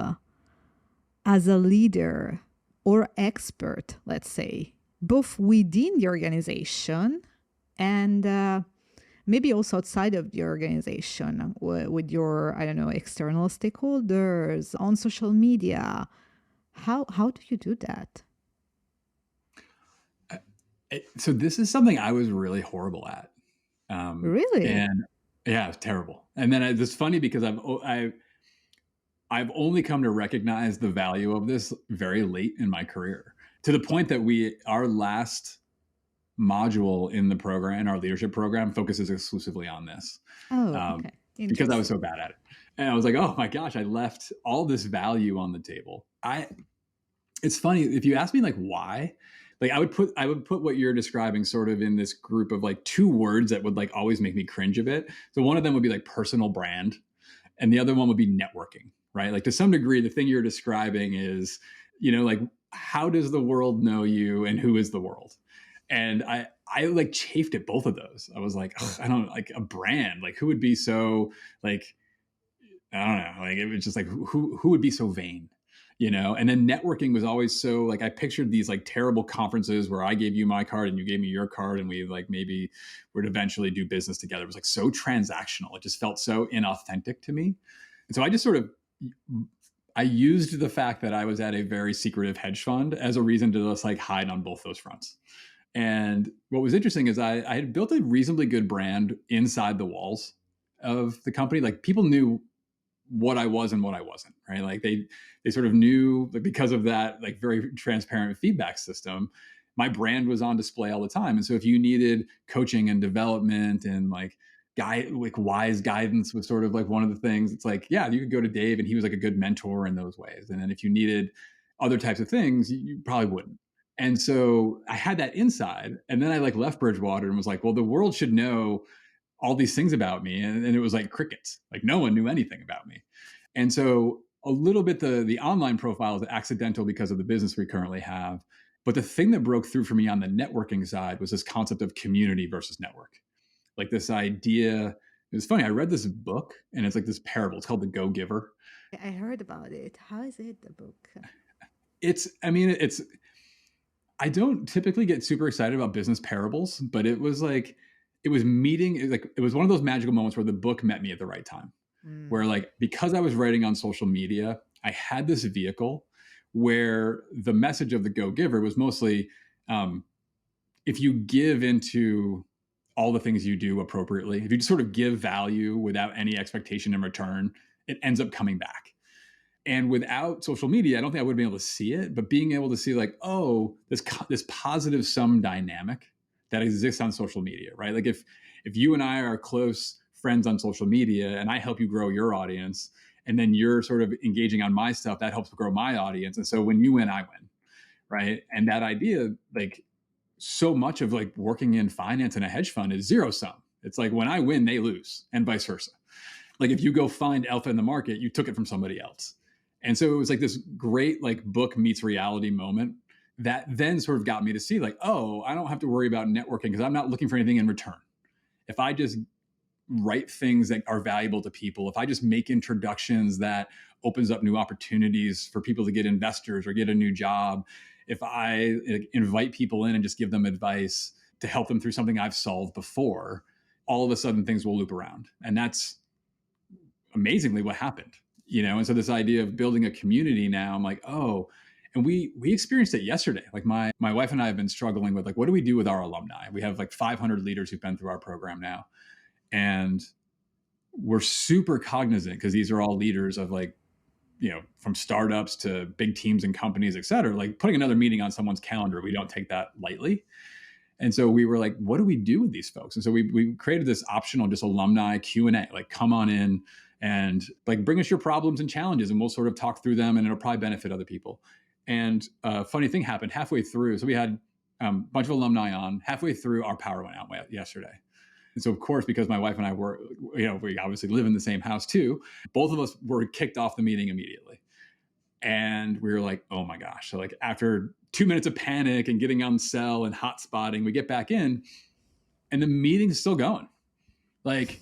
as a leader or expert, let's say, both within the organization and maybe also outside of the organization with your, external stakeholders on social media? How do you do that? So this is something I was really horrible at. Really? And yeah, it's terrible. And then it's funny because I've only come to recognize the value of this very late in my career. to the point that our last module in the program, in our leadership program, focuses exclusively on this. Oh, okay. Because I was so Interesting. bad at it. And I was like, oh my gosh, I left all this value on the table. It's funny, if you ask me like why, like I would put what you're describing sort of in this group of like two words that would like always make me cringe a bit. So one of them would be like personal brand, and the other one would be networking, right? Like to some degree, the thing you're describing is, like how does the world know you and who is the world? And I like chafed at both of those. I was like, I don't like a brand. Like who would be so like, I don't know. Like it was just like who would be so vain, And then networking was always so like I pictured these like terrible conferences where I gave you my card and you gave me your card and we like maybe would eventually do business together. It was like so transactional. It just felt so inauthentic to me. And so I just sort of I used the fact that I was at a very secretive hedge fund as a reason to just like hide on both those fronts. And what was interesting is I had built a reasonably good brand inside the walls of the company. Like people knew what I was and what I wasn't, right? Like they sort of knew, like because of that like very transparent feedback system, my brand was on display all the time. And so if you needed coaching and development and like wise guidance was sort of like one of the things. It's like, yeah, you could go to Dave and he was like a good mentor in those ways. And then if you needed other types of things, you probably wouldn't. And so I had that inside, and then I like left Bridgewater and was like, well, the world should know all these things about me. And it was like crickets, like no one knew anything about me. And so a little bit the online profile is accidental because of the business we currently have. But the thing that broke through for me on the networking side was this concept of community versus network. Like this idea, it was funny. I read this book and it's like this parable. It's called The Go Giver. I heard about it. How is it, the book? I don't typically get super excited about business parables, but it was one of those magical moments where the book met me at the right time. Where like, because I was writing on social media, I had this vehicle where the message of the Go Giver was mostly, if you give into all the things you do appropriately, if you just sort of give value without any expectation in return, it ends up coming back. And without social media, I don't think I would have been able to see it, but being able to see like, oh, this positive sum dynamic that exists on social media, right? Like if you and I are close friends on social media and I help you grow your audience, and then you're sort of engaging on my stuff, that helps grow my audience. And so when you win, I win, right? And that idea, like so much of like working in finance and a hedge fund is zero sum. It's like when I win, they lose, and vice versa. Like if you go find alpha in the market, you took it from somebody else. And so it was like this great like book meets reality moment that then sort of got me to see like, oh, I don't have to worry about networking because I'm not looking for anything in return. If I just write things that are valuable to people, if I just make introductions that opens up new opportunities for people to get investors or get a new job, if I invite people in and just give them advice to help them through something I've solved before, all of a sudden things will loop around. And that's amazingly what happened. And so this idea of building a community now, I'm like, oh, and we experienced it yesterday. Like my wife and I have been struggling with like, what do we do with our alumni? We have like 500 leaders who've been through our program now. And we're super cognizant because these are all leaders of like, from startups to big teams and companies, et cetera, like putting another meeting on someone's calendar, we don't take that lightly. And so we were like, what do we do with these folks? And so we created this optional just alumni Q&A, like come on in and like bring us your problems and challenges and we'll sort of talk through them and it'll probably benefit other people. And a funny thing happened halfway through. So we had a bunch of alumni on. Halfway through, our power went out yesterday. And so, of course, because my wife and I were, we obviously live in the same house too, both of us were kicked off the meeting immediately. And we were like, oh my gosh. So like after 2 minutes of panic and getting on cell and hot spotting, we get back in and the meeting's still going. Like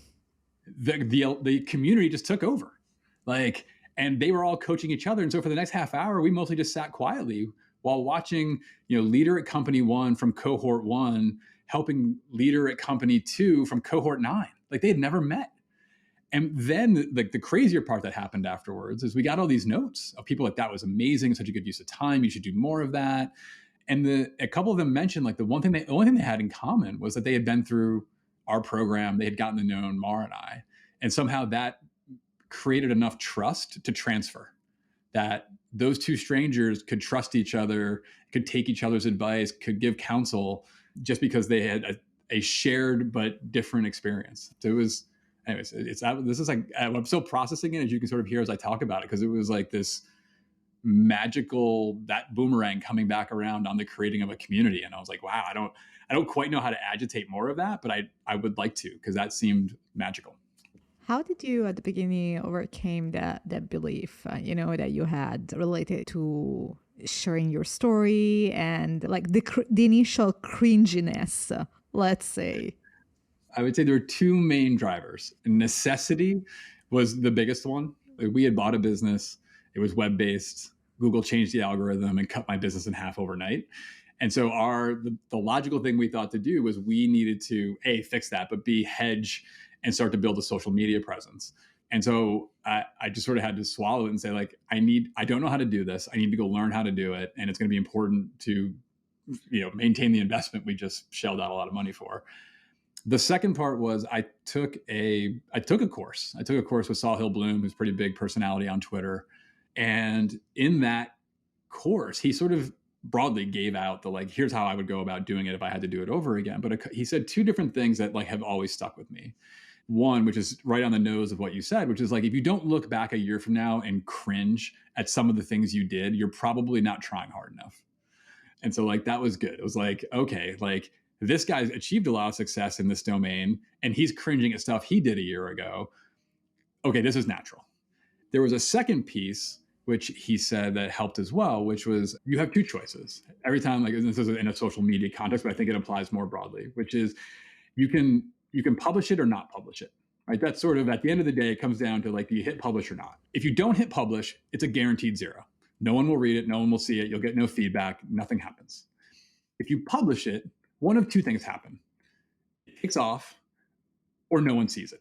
the community just took over. Like, and they were all coaching each other. And so for the next half hour, we mostly just sat quietly while watching, leader at company 1 from cohort 1 helping leader at company 2 from cohort 9. Like they had never met. And then like the crazier part that happened afterwards is we got all these notes of people like, that was amazing, such a good use of time, you should do more of that. And a couple of them mentioned like the only thing they had in common was that they had been through our program, they had gotten to know Mar and I, and somehow that created enough trust to transfer. that those two strangers could trust each other, could take each other's advice, could give counsel just because they had a shared but different experience. So it was, anyways, this is like, I'm still processing it, as you can sort of hear as I talk about it, because it was like this magical, that boomerang coming back around on the creating of a community. And I was like, wow, I don't quite know how to agitate more of that, but I would like to, because that seemed magical. How did you at the beginning overcame that belief, that you had related to sharing your story and like the initial cringiness, let's say? I would say there were two main drivers. Necessity was the biggest one. We had bought a business. It was web-based. Google changed the algorithm and cut my business in half overnight. And so the logical thing we thought to do was we needed to A, fix that, but B, hedge and start to build a social media presence. And so I just sort of had to swallow it and say, like, I don't know how to do this. I need to go learn how to do it. And it's going to be important to, maintain the investment we just shelled out a lot of money for. The second part was I took a course. I took a course with Saul Hill Bloom, who's a pretty big personality on Twitter. And in that course, he sort of broadly gave out the, like, here's how I would go about doing it if I had to do it over again. But he said two different things that like have always stuck with me. One, which is right on the nose of what you said, which is like, if you don't look back a year from now and cringe at some of the things you did, you're probably not trying hard enough. And so like, that was good. It was like, okay, like this guy's achieved a lot of success in this domain and he's cringing at stuff he did a year ago. Okay, this is natural. There was a second piece, which he said that helped as well, which was you have two choices. Every time, like this is in a social media context, but I think it applies more broadly, which is you can publish it or not publish it, right? That's sort of, at the end of the day, it comes down to like, do you hit publish or not? If you don't hit publish, it's a guaranteed zero. No one will read it. No one will see it. You'll get no feedback. Nothing happens. If you publish it, one of two things happen. It takes off or no one sees it.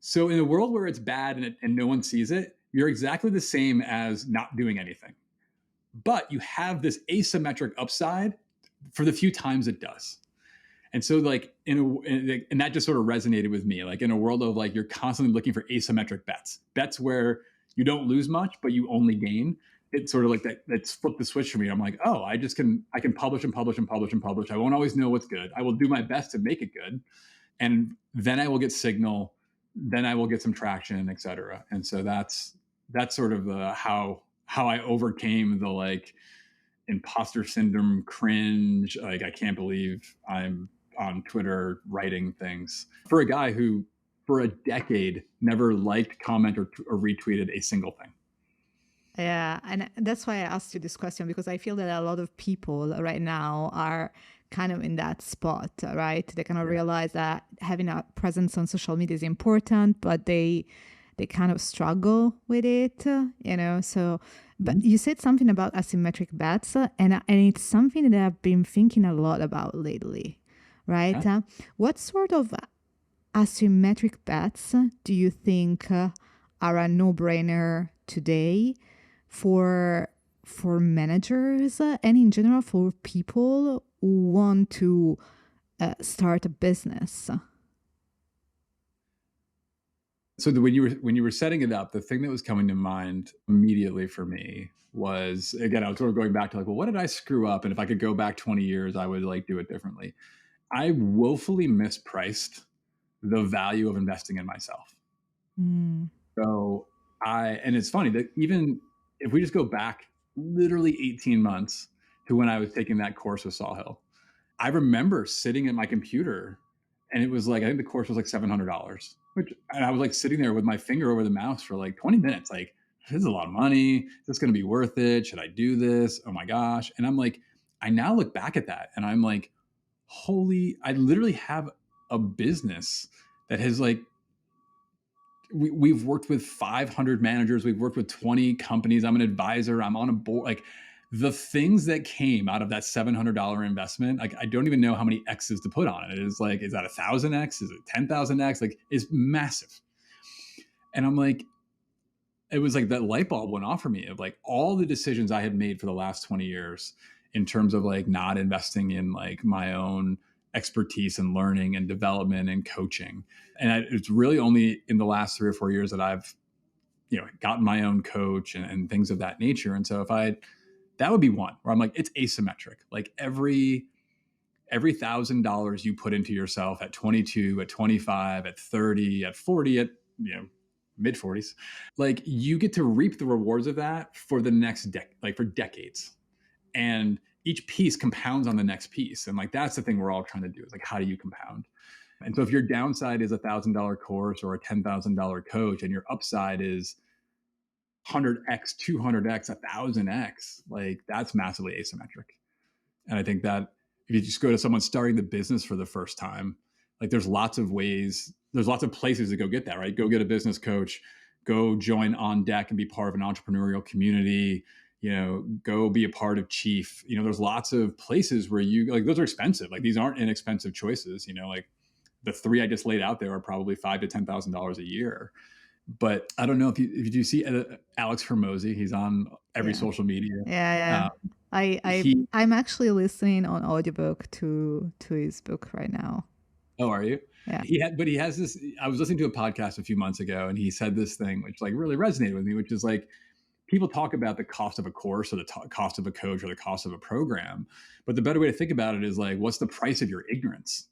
So in a world where it's bad and no one sees it, you're exactly the same as not doing anything. But you have this asymmetric upside for the few times it does. And so like, and that just sort of resonated with me, like in a world of like, you're constantly looking for asymmetric bets where you don't lose much, but you only gain. It's sort of like that's flipped the switch for me. I'm like, oh, I can publish and publish and publish and publish. I won't always know what's good. I will do my best to make it good. And then I will get signal. Then I will get some traction, et cetera. And so that's sort of how I overcame the like imposter syndrome, cringe. Like, I can't believe I'm on Twitter writing things for a guy who for a decade never liked, commented, or retweeted a single thing. Yeah, and that's why I asked you this question, because I feel that a lot of people right now are kind of in that spot, right? They kind of realize that having a presence on social media is important, but they kind of struggle with it, So, but you said something about asymmetric bets, and it's something that I've been thinking a lot about lately, right? Yeah. What sort of asymmetric bets do you think are a no-brainer today for managers and in general for people who want to start a business? So when you were setting it up, the thing that was coming to mind immediately for me was, again, I was sort of going back to like, well, what did I screw up? And if I could go back 20 years, I would like do it differently. I woefully mispriced the value of investing in myself. So and it's funny that even if we just go back literally 18 months to when I was taking that course with Saul Hill, I remember sitting at my computer and it was like, I think the course was like $700, and I was like sitting there with my finger over the mouse for like 20 minutes. Like, this is a lot of money. Is this going to be worth it? Should I do this? Oh my gosh. And I'm like, I now look back at that and I'm like, I literally have a business that has like, we've worked with 500 managers. We've worked with 20 companies. I'm an advisor. I'm on a board. Like, the things that came out of that $700 investment, like, I don't even know how many X's to put on it. It's like, is that 1,000X? Is it 10,000X? Like, it's massive. And I'm like, it was like that light bulb went off for me of like all the decisions I had made for the last 20 years in terms of like not investing in like my own expertise and learning and development and coaching. And it's really only in the last 3 or 4 years that I've gotten my own coach and things of that nature. And so that would be one where I'm like, it's asymmetric. Like every $1,000 you put into yourself at 22, at 25, at 30, at 40, at mid 40s, like you get to reap the rewards of that for the next for decades. And each piece compounds on the next piece. And like, that's the thing we're all trying to do is like, how do you compound? And so if your downside is $1,000 course or a $10,000 coach and your upside is 100x, 200x, 1,000x, like that's massively asymmetric. And I think that if you just go to someone starting the business for the first time, like there's lots of ways, there's lots of places to go get that, right? Go get a business coach, go join On Deck and be part of an entrepreneurial community, go be a part of Chief. There's lots of places where those are expensive. Like these aren't inexpensive choices, like the three I just laid out there are probably $5,000 to $10,000 a year. But I don't know if you do see Alex Hermosi. He's on every social media. Yeah. I'm actually listening on audiobook to his book right now. Oh, are you? Yeah. He has this. I was listening to a podcast a few months ago, and he said this thing which like really resonated with me, which is like people talk about the cost of a course or the cost of a coach or the cost of a program, but the better way to think about it is like, what's the price of your ignorance?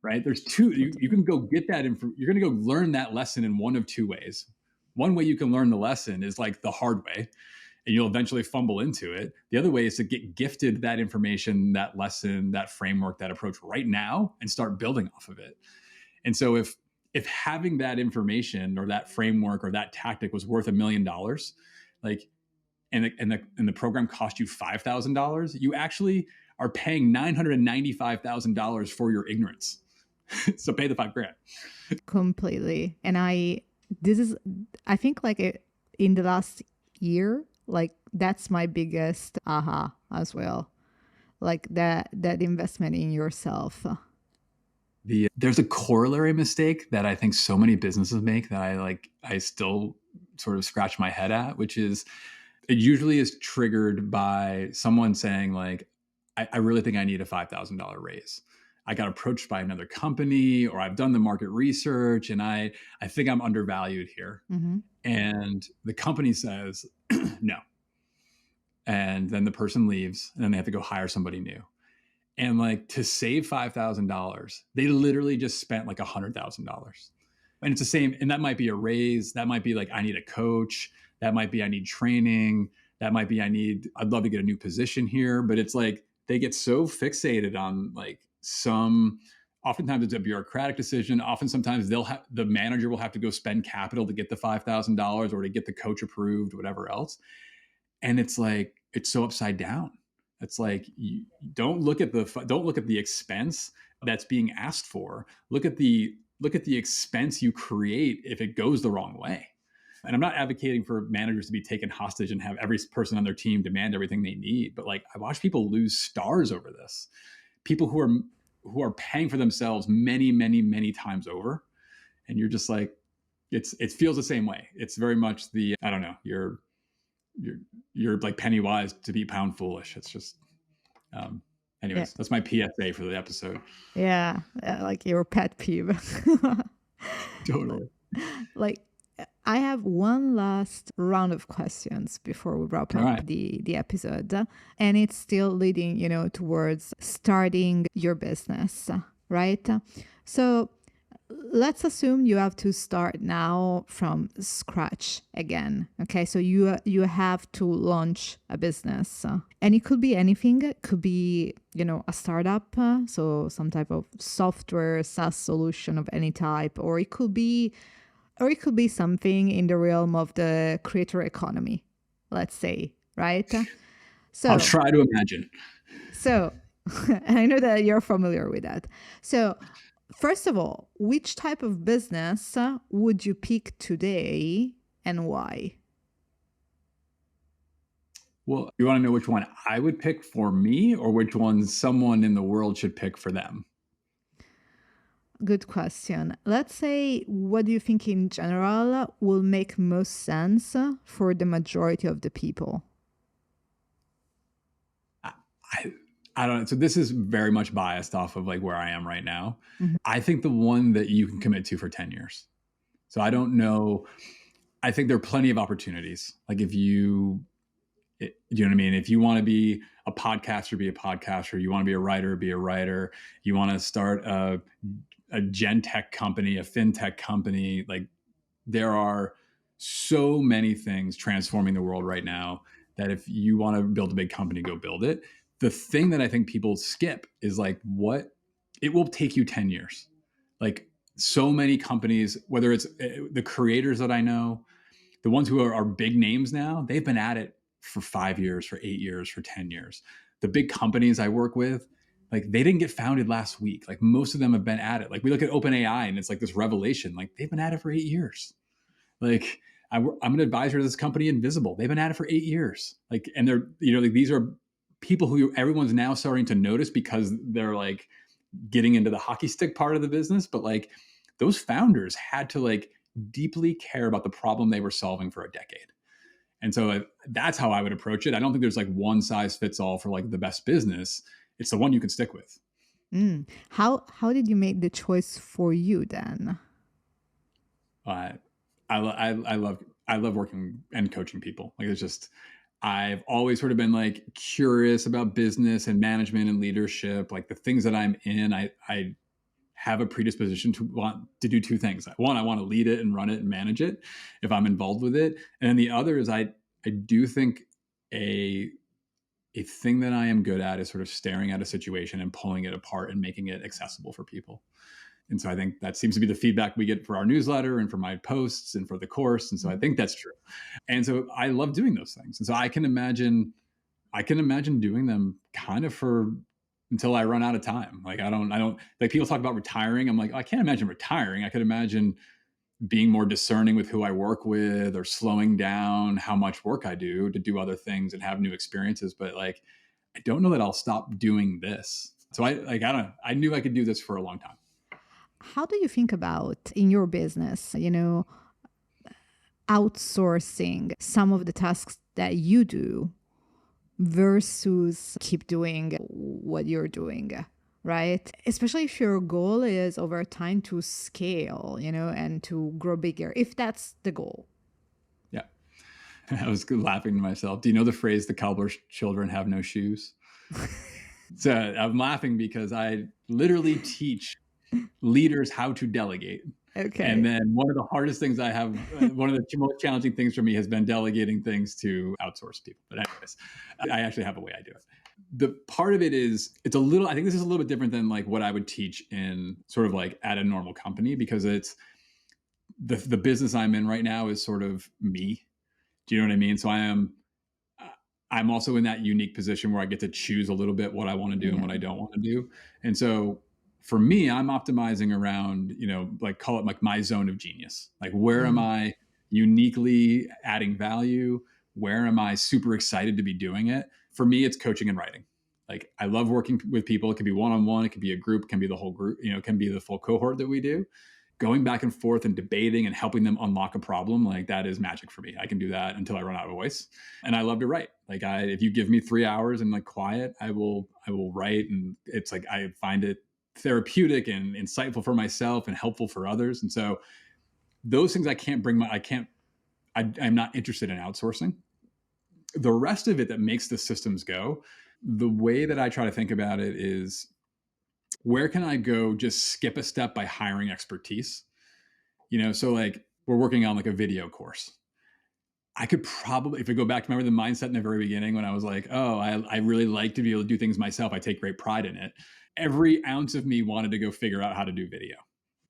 Right? There's two. You can go get that you're going to go learn that lesson in one of two ways. One way you can learn the lesson is like the hard way, and you'll eventually fumble into it. The other way is to get gifted that information, that lesson, that framework, that approach right now and start building off of it. And so if having that information or that framework or that tactic was worth $1 million, like, and the program cost you $5,000, you actually are paying $995,000 for your ignorance. So pay the $5,000. Completely. And I think like in the last year, like that's my biggest aha as well. Like that investment in yourself. There's a corollary mistake that I think so many businesses make that I still sort of scratch my head at, which is it usually is triggered by someone saying like, I really think I need a $5,000 raise. I got approached by another company, or I've done the market research and I think I'm undervalued here. Mm-hmm. And the company says, no. And then the person leaves and then they have to go hire somebody new. And like to save $5,000, they literally just spent like $100,000. And it's the same. And that might be a raise. That might be like, I need a coach. That might be, I need training. That might be, I'd love to get a new position here. But it's like, they get so fixated on like oftentimes it's a bureaucratic decision. Sometimes the manager will have to go spend capital to get the $5,000 or to get the coach approved, whatever else. And it's like, it's so upside down. It's like, you don't look at the expense that's being asked for. Look at the expense you create if it goes the wrong way. And I'm not advocating for managers to be taken hostage and have every person on their team demand everything they need. But like, I watch people lose stars over this. People who are paying for themselves many, many, many times over. And you're just like, it feels the same way. It's very much I don't know, you're like penny wise to be pound foolish. It's just, anyways, That's my PSA for the episode. Yeah. Like your pet peeve. Totally. Like, I have one last round of questions before we wrap up the episode. And it's still leading, towards starting your business, right? So let's assume you have to start now from scratch again. Okay, so you have to launch a business. And it could be anything. It could be, a startup, so some type of software, SaaS solution of any type, or it could be something in the realm of the creator economy, let's say, right? So I'll try to imagine. So, and I know that you're familiar with that. So, first of all, which type of business would you pick today and why? Well, you want to know which one I would pick for me or which one someone in the world should pick for them? Good question. Let's say, what do you think in general will make most sense for the majority of the people? I don't know. So this is very much biased off of like where I am right now. Mm-hmm. I think the one that you can commit to for 10 years. So I don't know. I think there are plenty of opportunities. Like if you know what I mean? If you want to be a podcaster, be a podcaster. You want to be a writer, be a writer. You want to start a gen tech company, a fintech company. Like there are so many things transforming the world right now that if you want to build a big company, go build it. The thing that I think people skip is like it will take you 10 years. Like so many companies, whether it's the creators that I know, the ones who are big names now, they've been at it for 5 years, for 8 years, for 10 years. The big companies I work with, like they didn't get founded last week. Like most of them have been at it. Like we look at OpenAI and it's like this revelation. Like they've been at it for 8 years. Like I'm an advisor to this company, Invisible. They've been at it for 8 years. Like, and they're, like these are people who everyone's now starting to notice because they're like getting into the hockey stick part of the business. But like those founders had to like deeply care about the problem they were solving for a decade. And so that's how I would approach it. I don't think there's like one size fits all for like the best business. It's the one you can stick with. How did you make the choice for you then? I love working and coaching people. Like it's just, I've always sort of been like curious about business and management and leadership. Like the things that I'm in, I have a predisposition to want to do two things. One, I want to lead it and run it and manage it if I'm involved with it. And then the other is I do think a thing that I am good at is sort of staring at a situation and pulling it apart and making it accessible for people. And so I think that seems to be the feedback we get for our newsletter and for my posts and for the course. And so I think that's true. And so I love doing those things. And so I can imagine doing them kind of until I run out of time. Like I don't like people talk about retiring. I'm like, I can't imagine retiring. I could imagine being more discerning with who I work with or slowing down how much work I do to do other things and have new experiences. But like, I don't know that I'll stop doing this. So I knew I could do this for a long time. How do you think about in your business, outsourcing some of the tasks that you do versus keep doing what you're doing, right? Especially if your goal is over time to scale, and to grow bigger, if that's the goal. Yeah. I was laughing to myself. Do you know the phrase, the cobbler's children have no shoes? So I'm laughing because I literally teach leaders how to delegate. Okay. And then one of the hardest things I have, one of the most challenging things for me has been delegating things to outsource people. But anyways, I actually have a way I do it. The part of it is, I think this is a little bit different than like what I would teach in sort of like at a normal company, because it's the business I'm in right now is sort of me. Do you know what I mean? So I'm also in that unique position where I get to choose a little bit what I want to do and what I don't want to do. And so for me, I'm optimizing around, like call it like my zone of genius. Like where am I uniquely adding value? Where am I super excited to be doing it? For me, it's coaching and writing. Like I love working with people. It could be one-on-one. It could be a group. It can be the whole group. It can be the full cohort that we do. Going back and forth and debating and helping them unlock a problem, like that is magic for me. I can do that until I run out of voice. And I love to write. Like if you give me 3 hours and like quiet, I will write. And it's like, I find it therapeutic and insightful for myself and helpful for others. And so those things I'm not interested in outsourcing. The rest of it that makes the systems go, the way that I try to think about it is, where can I go just skip a step by hiring expertise? So like we're working on like a video course. I could probably, if I go back to remember the mindset in the very beginning when I was like, oh, I really like to be able to do things myself. I take great pride in it. Every ounce of me wanted to go figure out how to do video.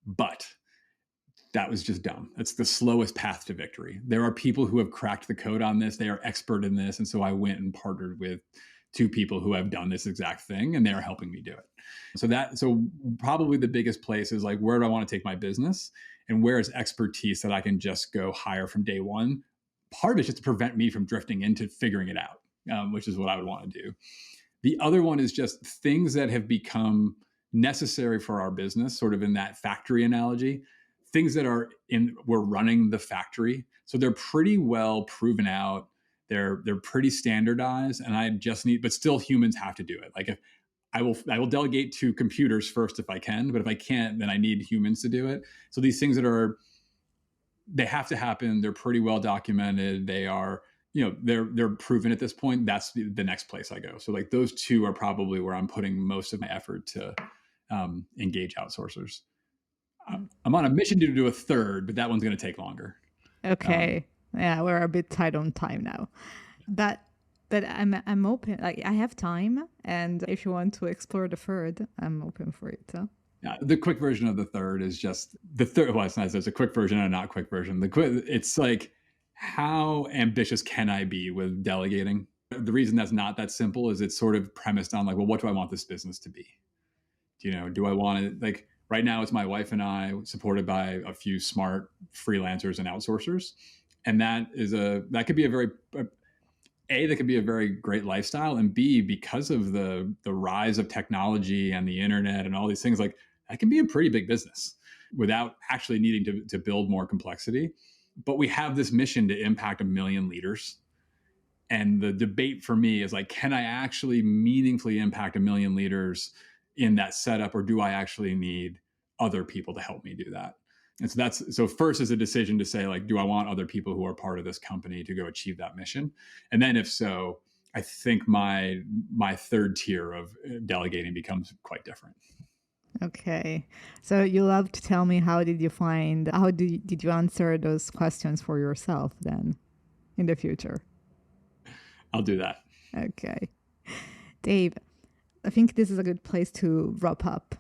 But that was just dumb. That's the slowest path to victory. There are people who have cracked the code on this. They are expert in this. And so I went and partnered with 2 people who have done this exact thing, and they're helping me do it. So probably the biggest place is like, where do I want to take my business, and where is expertise that I can just go hire from day one? Part of it's just to prevent me from drifting into figuring it out, which is what I would want to do. The other one is just things that have become necessary for our business, sort of in that factory analogy, things that we're running the factory. So they're pretty well proven out. They're pretty standardized, and I just but still humans have to do it. Like if I will delegate to computers first if I can, but if I can't, then I need humans to do it. So these things that are they have to happen. They're pretty well documented. They are, they're proven at this point. That's the next place I go. So like those two are probably where I'm putting most of my effort to engage outsourcers. I'm on a mission to do a third, but that one's going to take longer. Okay. Yeah, we're a bit tight on time now. But I'm open. Like I have time, and if you want to explore the third, I'm open for it. Yeah, the quick version of the third is just the third. Well, it's nice. There's a quick version and a not quick version. It's like, how ambitious can I be with delegating? The reason that's not that simple is it's sort of premised on like, well, what do I want this business to be? Do I want it like right now? It's my wife and I, supported by a few smart freelancers and outsourcers, and that could be that could be a very great lifestyle, and B, because of the rise of technology and the internet and all these things, like that can be a pretty big business without actually needing to build more complexity. But we have this mission to impact 1 million leaders. And the debate for me is like, can I actually meaningfully impact 1 million leaders in that setup, or do I actually need other people to help me do that? And so first is a decision to say, like, do I want other people who are part of this company to go achieve that mission? And then if so, I think my third tier of delegating becomes quite different. Okay. So you love to tell me, how did you answer those questions for yourself then in the future? I'll do that. Okay. Dave, I think this is a good place to wrap up,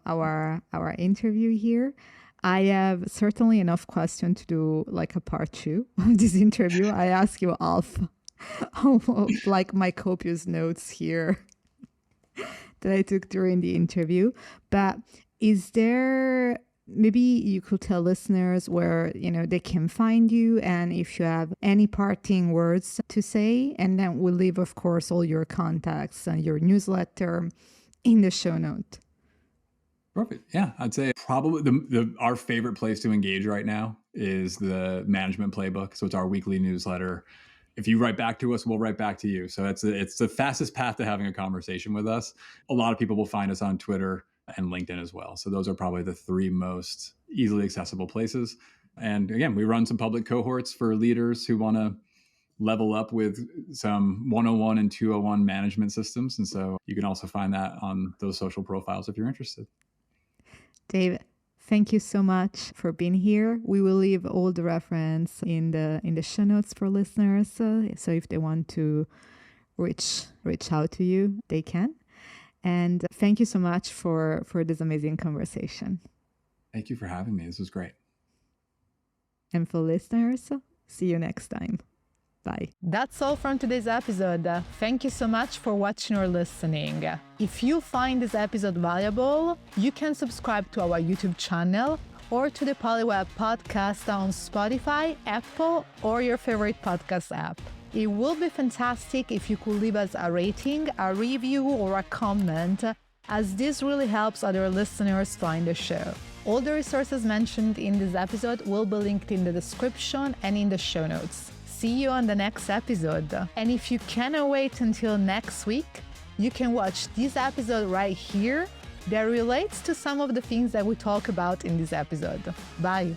our interview here. I have certainly enough questions to do like a part 2 of this interview. I ask you off like my copious notes here that I took during the interview. But is there, maybe you could tell listeners where, they can find you, and if you have any parting words to say, and then we'll leave, of course, all your contacts and your newsletter in the show note. Perfect. Yeah, I'd say probably our favorite place to engage right now is the Management Playbook. So it's our weekly newsletter. If you write back to us, we'll write back to you. So it's the fastest path to having a conversation with us. A lot of people will find us on Twitter and LinkedIn as well. So those are probably the 3 most easily accessible places. And again, we run some public cohorts for leaders who want to level up with some 101 and 201 management systems. And so you can also find that on those social profiles if you're interested. Dave, thank you so much for being here. We will leave all the reference in the show notes for listeners. So if they want to reach out to you, they can. And thank you so much for this amazing conversation. Thank you for having me. This was great. And for listeners, see you next time. Bye. That's all from today's episode. Thank you so much for watching or listening. If you find this episode valuable, you can subscribe to our YouTube channel or to the Polyweb podcast on Spotify, Apple, or your favorite podcast app. It would be fantastic if you could leave us a rating, a review, or a comment, as this really helps other listeners find the show. All the resources mentioned in this episode will be linked in the description and in the show notes. See you on the next episode. And if you cannot wait until next week, you can watch this episode right here that relates to some of the things that we talk about in this episode. Bye.